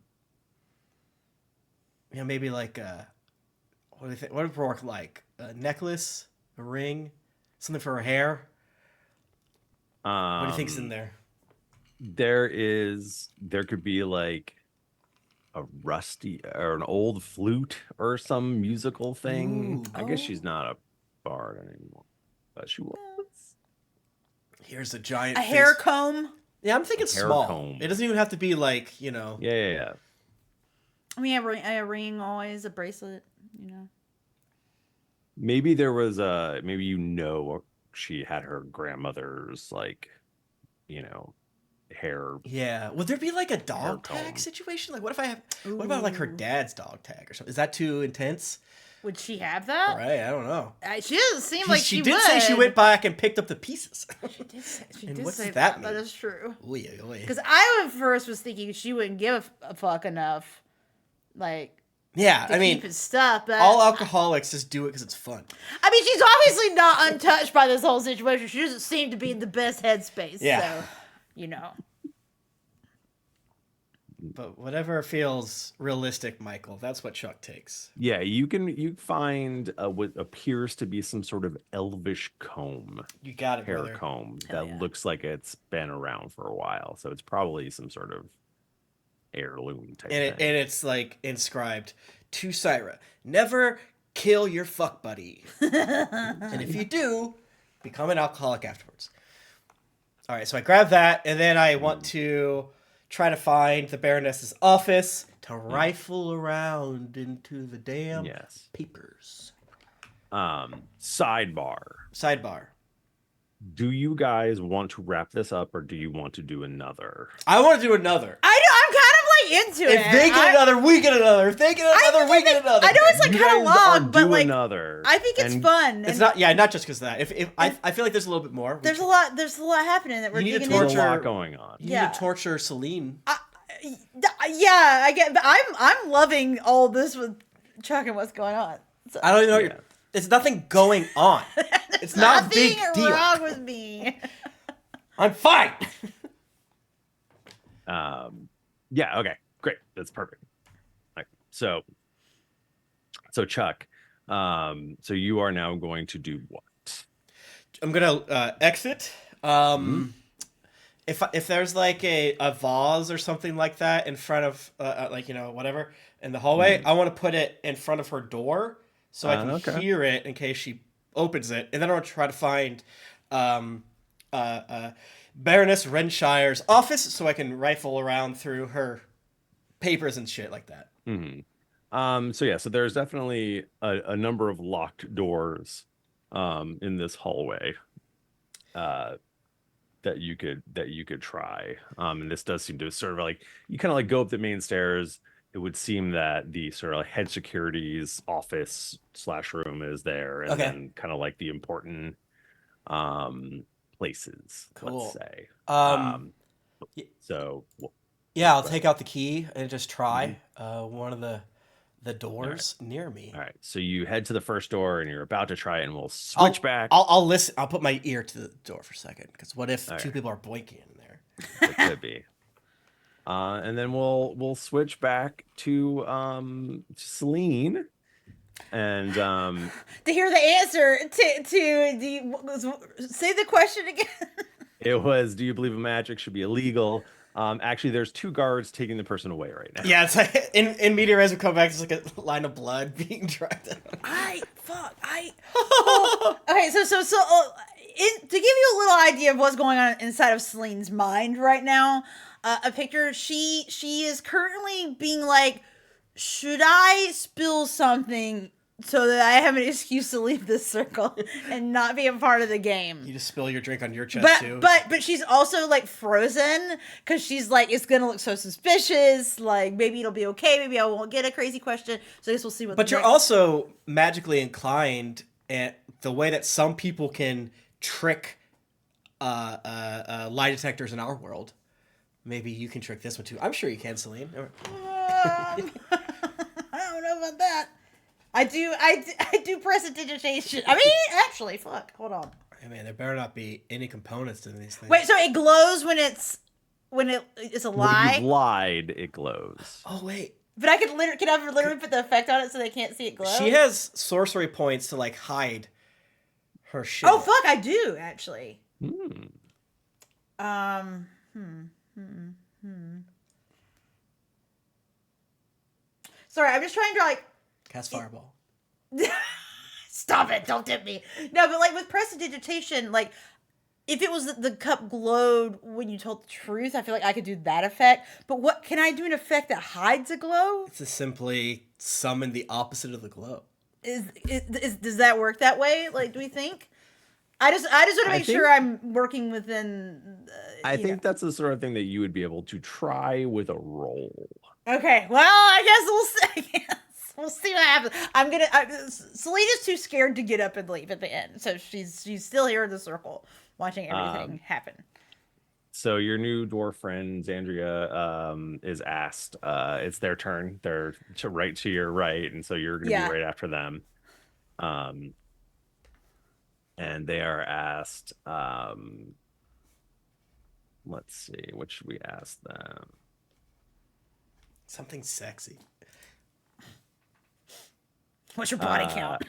maybe like what do you think? What would Rourke like? A necklace, a ring, something for her hair. What do you think's in there? There could be like a rusty or an old flute or some musical thing. Ooh. I guess she's not a bard anymore, but she was. Here's a giant A hair face- comb. Yeah, I'm thinking hair small. comb. It doesn't even have to be like Yeah. I mean, a ring always, a bracelet, Maybe there was she had her grandmother's hair. Yeah. Would there be like a dog comb. tag situation? Like, what if I have? What about like her dad's dog tag or something? Is that too intense? Would she have that? Right. I don't know. She doesn't seem like she did would. say she went back and picked up the pieces. She And did what say does that That mean? is true. Oy, oy. Because I at first was thinking she wouldn't give a fuck enough, like Yeah, to I mean, keep his stuff. But all alcoholics just do it because it's fun. I mean, she's obviously not untouched by this whole situation. She doesn't seem to be in the best headspace. Yeah. So, But whatever feels realistic, Michael, that's what Chuck takes. Yeah, you find what appears to be some sort of elvish comb, You got it, hair brother. comb Hell that yeah. looks like it's been around for a while. So it's probably some sort of heirloom type And thing. it's like inscribed to Syra, never kill your fuck buddy. And if you do, become an alcoholic afterwards. All right, so I grab that, and then I want to try to find the Baroness's office to rifle around into the damn Yes. papers. Sidebar. Sidebar. Do you guys want to wrap this up or do you want to do another? I want to do another. I'm kind of like into it. If they get another, we get another. If they get another, we get another. I know it's like You kind of guys are long, but due like another. I think it's and fun. It's and not, not just because of that. If I feel like there's a little bit more. There's a lot happening that we're You need to digging There's into. a torture- lot going on. You Yeah. need to torture Selene. Yeah, I get. But I'm loving all this with Chuck and what's going on. So, I don't even know. Yeah. It's nothing going on. It's not a big nothing deal. wrong with me. I'm fine. Yeah, okay. Great. That's perfect. Right. So Chuck, so you are now going to do what? I'm gonna exit. If there's like a vase or something like that in front of whatever in the hallway, I want to put it in front of her door so I can okay. hear it in case she opens it, and then I want to try to find Baroness Renshire's office so I can rifle around through her papers and shit like that. So there's definitely a number of locked doors in this hallway that you could try. And this does seem to sort of like you kind of like go up the main stairs. It would seem that the sort of like head security's office / room is there, and Okay. then kind of like the important places, Cool. let's say. So Yeah, I'll take out the key and just try one of the doors near me. all right, so you head to the first door and you're about to try it, and we'll switch back. I'll listen. I'll put my ear to the door for a second because what if two Okay. people are boinking in there? It could be. And then we'll switch back to Selene, and To hear the answer to the say the question again. It was, do you believe in magic should be illegal? Actually, there's 2 guards taking the person away right now. Yeah, it's like in media res we come back. It's like a line of blood being dragged out. Okay, to give you a little idea of what's going on inside of Selene's mind right now, a picture. She is currently being like, should I spill something so that I have an excuse to leave this circle and not be a part of the game? You just spill your drink on your chest too. But she's also like frozen because she's like, it's gonna look so suspicious. Like maybe it'll be okay. Maybe I won't get a crazy question. So I guess we'll see what. But you're also magically inclined, and the way that some people can trick lie detectors in our world, maybe you can trick this one too. I'm sure you can, Selene. I don't know about that. I do prestidigitation. I mean, actually, fuck. Hold on. I mean, there better not be any components to these things. Wait, so it glows when it's a lie? When you've lied, it glows. Oh wait, But I can literally put the effect on it so they can't see it glow. she has sorcery points to like hide her shit. Oh fuck, I do actually. Sorry, I'm just trying to like Cast fireball. stop it, don't tip me. No, but like with prestidigitation, like if it was the cup glowed when you told the truth, I feel like I could do that effect. But what can I do an effect that hides a glow? It's to simply summon the opposite of the glow. Does that work that way? Like, do we think? I just want to make sure I'm working within. I think that's the sort of thing that you would be able to try with a roll. Okay, well, I guess we'll see. We'll see what happens. Selene is too scared to get up and leave at the end, so she's still here in the circle, watching everything happen. So your new dwarf friend Xandria is asked. It's their turn. They're right to your right, and so you're going to be right after them. And they are asked. Let's see. What should we ask them? Something sexy. What's your body count?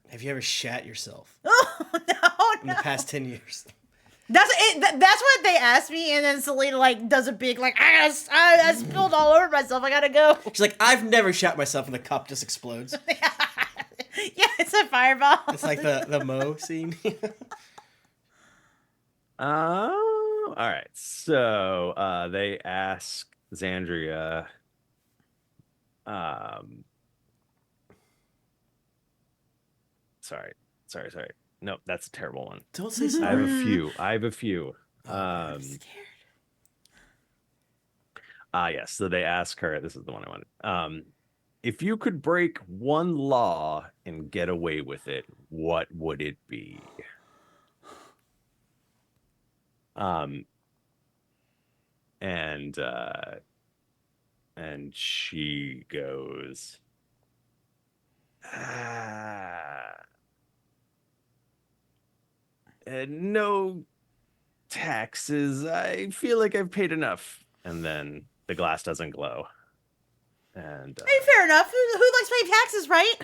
Have you ever shat yourself Oh no! in the past 10 years? That's it. That's what they asked me, and then Selena like does a big like I spilled all over myself. I gotta go. She's like, I've never shat myself, and the cup just explodes. Yeah, it's a fireball. It's like the Mo scene. All right. So they ask Xandria. Sorry. No, that's a terrible one. Don't say I sorry. have a few. I'm scared. Yes. So they ask her. This is the one I wanted. If you could break one law and get away with it, what would it be? And she goes, no taxes. I feel like I've paid enough. And then the glass doesn't glow. And Hey, fair enough. Who likes paying taxes, right?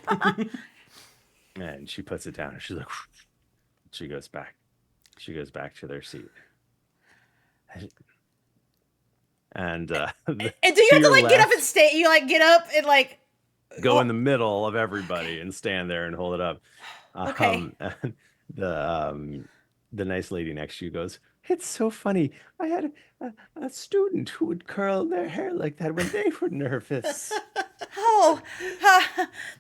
and she puts it down and she's like, she goes back to their seat. And and do you have to like get up and stay? You like get up and like go in the middle of everybody and stand there and hold it up. Okay. And the nice lady next to you goes, it's so funny. I had a student who would curl their hair like that when they were nervous. Oh,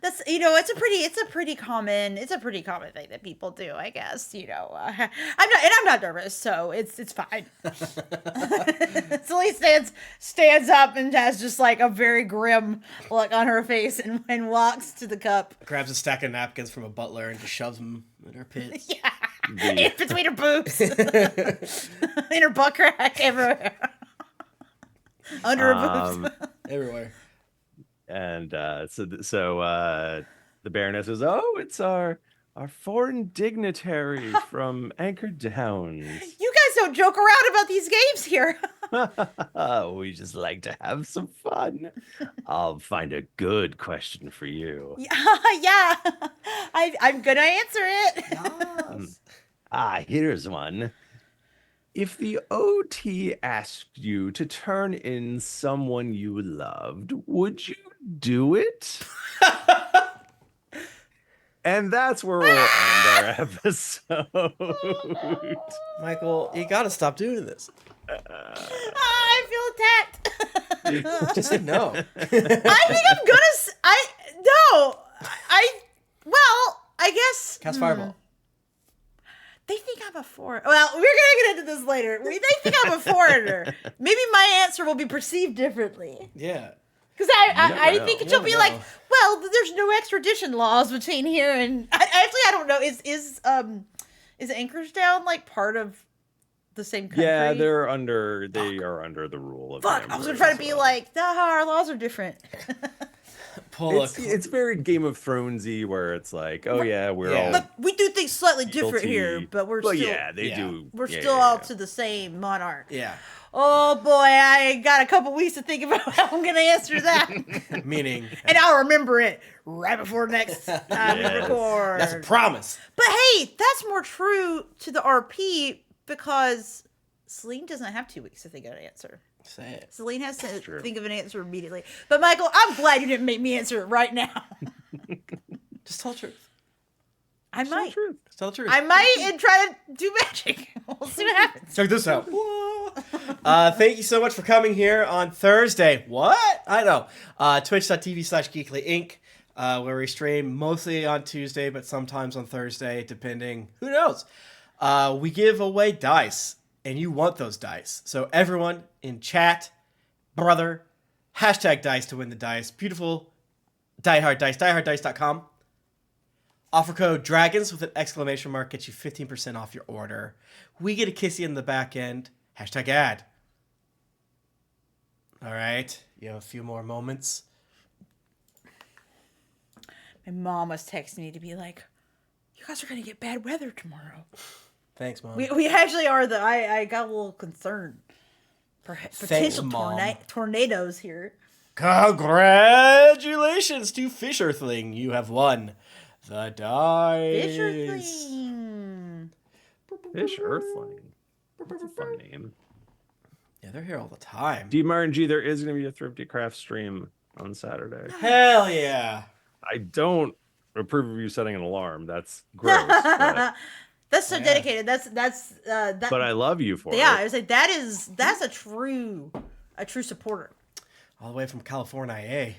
that's it's a pretty common thing that people do, I guess. I'm not nervous, so it's fine. Celine stands up and has just like a very grim look on her face and walks to the cup. Grabs a stack of napkins from a butler and just shoves them in her pits. Yeah. In between her boobs, in her butt crack, everywhere, under her boobs, Everywhere. And so the Baroness says, "Oh, it's our foreign dignitary from Anchor Downs. You guys don't joke around about these games here." We just like to have some fun. I'll find a good question for you." Yeah, I'm gonna answer it. Yes. Here's one. If the OT asked you to turn in someone you loved, would you do it? And that's where we'll end our episode. Michael, you gotta stop doing this. I feel attacked. Just say no. I think I'm gonna. No. I guess. Cast Fireball. They think I'm a foreigner. Well, we're gonna get into this later. They think I'm a foreigner. Maybe my answer will be perceived differently. Yeah. Because I think You she'll be never like, know. well, there's no extradition laws between here and. I don't know. Is Anchorage Down like part of the same country? Yeah, they are under the rule of Fuck, I was gonna try to be like, nah, our laws are different. It's very Game of Thronesy where it's like, oh yeah, we're all But we do things slightly different guilty. here, but we're Well, still yeah, they do. we're Yeah, still yeah, all yeah. to the same monarch. Yeah. Oh boy, I got a couple weeks to think about how I'm gonna answer that. Meaning. And I'll remember it right before next time we Yes. record. That's a promise. But hey, that's more true to the RP because Selene doesn't have 2 weeks to think of an answer. Say it. Selene has to true. think of an answer immediately. But Michael, I'm glad you didn't make me answer it right now. Just tell the truth. I might. Just tell the truth. I might and try to do magic. We'll see what happens. Check this out. Thank you so much for coming here on Thursday. What? I know. Twitch.tv/geeklyinc, where we stream mostly on Tuesday, but sometimes on Thursday, depending. Who knows? We give away dice, and you want those dice. So everyone in chat, brother, hashtag dice to win the dice. Beautiful diehard dice, dieharddice.com. Offer code DRAGONS with an exclamation mark gets you 15% off your order. We get a kissy in the back end. Hashtag ad. All right. You have a few more moments. My mom was texting me to be like, you guys are going to get bad weather tomorrow. Thanks, Mom. We actually are, though. I got a little concerned. Potential Mom. tornadoes here. Congratulations to Fish Earthling. You have won the dice. Fisher thing. Fish Earthling. That's a fun name. Yeah, they're here all the time. DMRNG, there is going to be a Thrifty Craft stream on Saturday. Hell yeah. I don't approve of you setting an alarm. That's gross. but, That's so dedicated. That's but I love you for yeah, it. I was like, that's a true supporter. All the way from California, eh?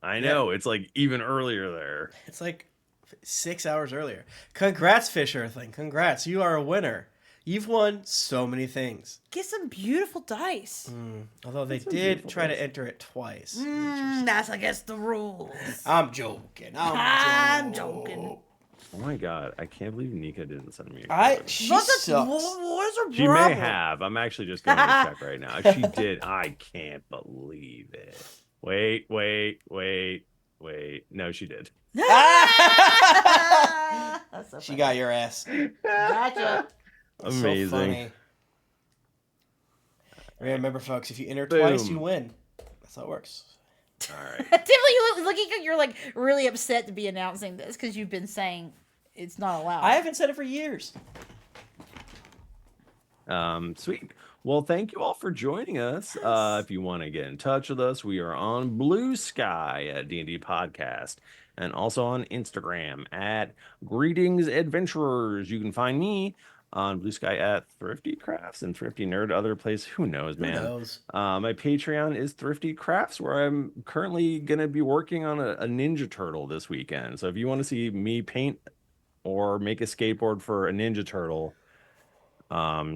I know. It's like even earlier there. It's like 6 hours earlier. Congrats, Fish Earthling. Congrats. You are a winner. You've won so many things. Get some beautiful dice. Although they did try to enter it twice. That's against the rules. I'm joking. I'm joking. Oh my god, I can't believe Nika didn't send me a I card. she What sucks. is her She problem? may have. I'm actually just going to check right now. She did. I can't believe it. Wait. No, she did. That's so She funny. got your ass. Gotcha. That's Amazing. So funny. Remember, folks, if you enter twice, Boom. you win. That's how it works. All right. Typically, you look like you're like really upset to be announcing this because you've been saying it's not allowed. I haven't said it for years. Sweet. Well, thank you all for joining us. If you want to get in touch with us, we are on Blue Sky at D&D Podcast and also on Instagram at Greetings Adventurers. You can find me on Blue Sky at Thrifty Crafts and Thrifty Nerd. Other place, who knows, man. Who knows? My Patreon is Thrifty Crafts, where I'm currently going to be working on a Ninja Turtle this weekend. So if you want to see me paint or make a skateboard for a Ninja Turtle,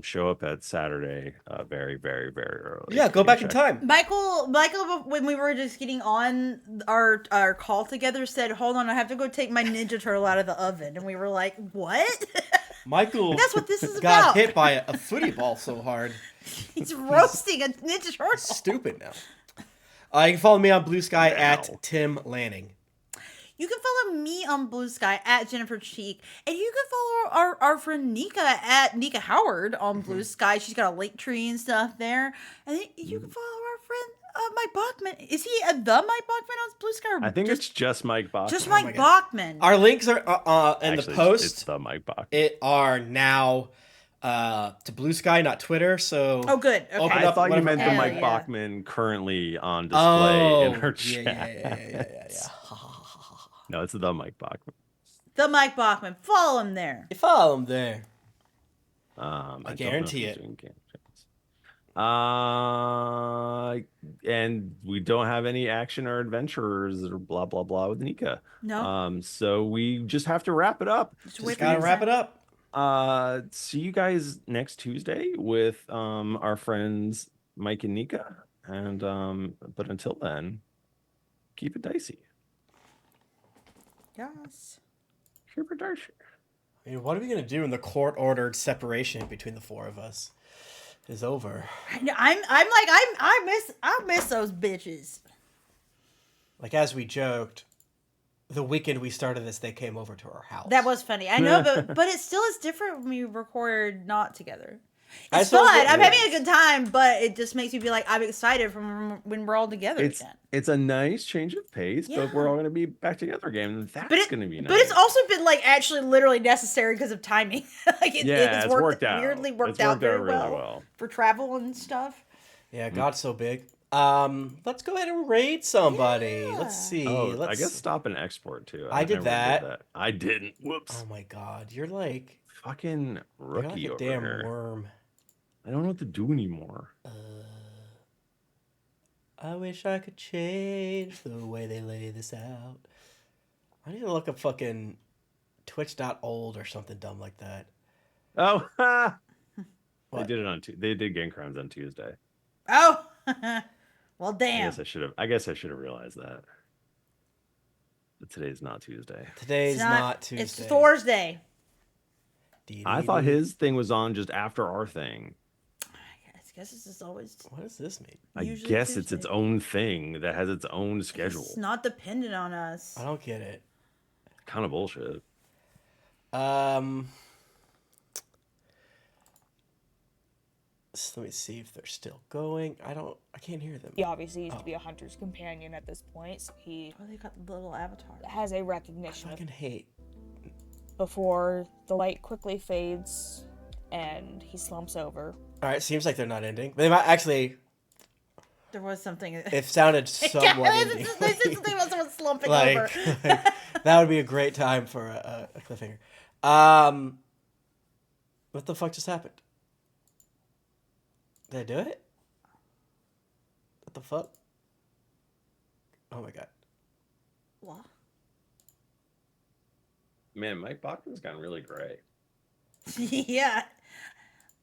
show up at Saturday very, very, very early. Yeah, go back in time. Michael, when we were just getting on our call together, said, "Hold on, I have to go take my Ninja Turtle out of the oven," and we were like, "What?" Michael That's what this is got about. hit by a footy ball so hard. He's roasting a Ninja Turtle. Stupid now. You can follow me on Blue Sky Wow. at Tim Lanning. You can follow me on Blue Sky at Jennifer Cheek, and you can follow our friend Nika at Nika Howard on Blue Sky. She's got a lake tree and stuff there, and then you can follow our friend Mike Bachman. Is he the Mike Bachman on Blue Sky? Or I think it's just Mike Bachman. just Mike Bachman. Our links are in Actually, the post. It's the Mike Bachman. It are now to Blue Sky, not Twitter. So Oh, good. Okay. Open I up thought you whatever meant the Hell Mike yeah. Bachman currently on display in her chat. Yeah. No, it's the Mike Bachman. The Mike Bachman. Follow him there. You follow him there. I don't know if guarantee he's it. doing game chats. And we don't have any action or adventures or blah blah blah with Nika. No. So we just have to wrap it up. Just Just gotta wrap it up. See you guys next Tuesday with our friends Mike and Nika. And but until then, keep it dicey. Yes. Keep it dicey. I mean, what are we gonna do when the court-ordered separation between the four of us is over? I miss those bitches. Like as we joked, the weekend we started this, they came over to our house. That was funny. I know, but it still is different when we record not together. I It's still fun. get I'm it. having a good time, but it just makes me be like, I'm excited from when we're all together again. It's a nice change of pace, but we're all gonna be back together again, and that's gonna be nice. But it's also been like actually literally necessary because of timing. Like it's worked out. Weirdly worked It's out very really well for travel and stuff. Yeah, God's so big. Let's go ahead and raid somebody. Yeah. Let's see. Oh, I guess stop and export too. I did never that. I didn't. Whoops. Oh my God, you're like Fucking you're rookie like a over damn here. worm. I don't know what to do anymore. I wish I could change the way they lay this out. I need to look up fucking Twitch.old or something dumb like that. Oh, ha! They What? did it on. They did Game Crimes on Tuesday. Oh, well, I damn. guess I should have realized that. But today's not Tuesday. Today's It's not Tuesday. It's Thursday. I thought his thing was on just after our thing. I guess this is always. What does this mean? I Usually guess it's Tuesday. its own thing that has its own schedule. It's not dependent on us. I don't get it. Kind of bullshit. So let me see if they're still going. I can't hear them. He obviously used to be a hunter's companion at this point, so he Oh, they got the little avatar. has a recognition of Fucking hate. before the light quickly fades and he slumps over. All right, seems like they're not ending. They might actually. There was something. It sounded somewhat ending. They said something about someone slumping like, over. like, that would be a great time for a cliffhanger. What the fuck just happened? Did I do it? What the fuck? Oh my God. What? Man, Mike Bachman's gotten really gray. Yeah.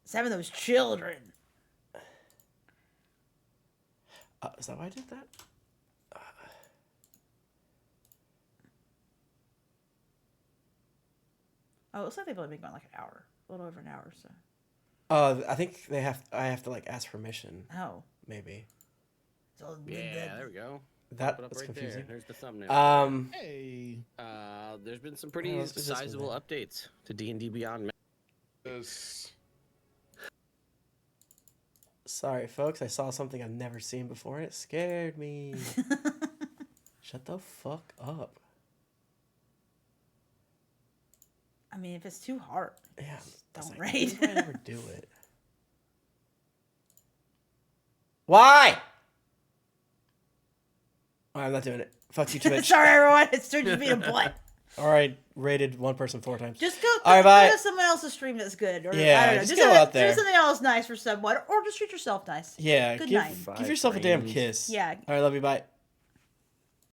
It's having those children. Is that why I did that? Oh, it looks like they've only been going like an hour. A little over an hour, so. I think I have to like ask permission. Oh. Maybe. So Yeah, there we go. That's Put up right confusing. there. There's the thumbnail. Hey. There's been some pretty it's just sizable one updates to D&D Beyond. Sorry, folks. I saw something I've never seen before and it scared me. Shut the fuck up. I mean, if it's too hard, Yeah. don't Why raid. would I never do it? Why? I'm not doing it. Fuck you, Twitch. Sorry, everyone. It's just being a butt. All right, rated one person 4 times. Just go, All right, bye. go to someone else's stream that's good. Or, Yeah, I don't know. just do go out there. Do something else nice for someone, or just treat yourself nice. Yeah, Good give, night. give yourself a damn frames. kiss. Yeah. All right, love you. Bye.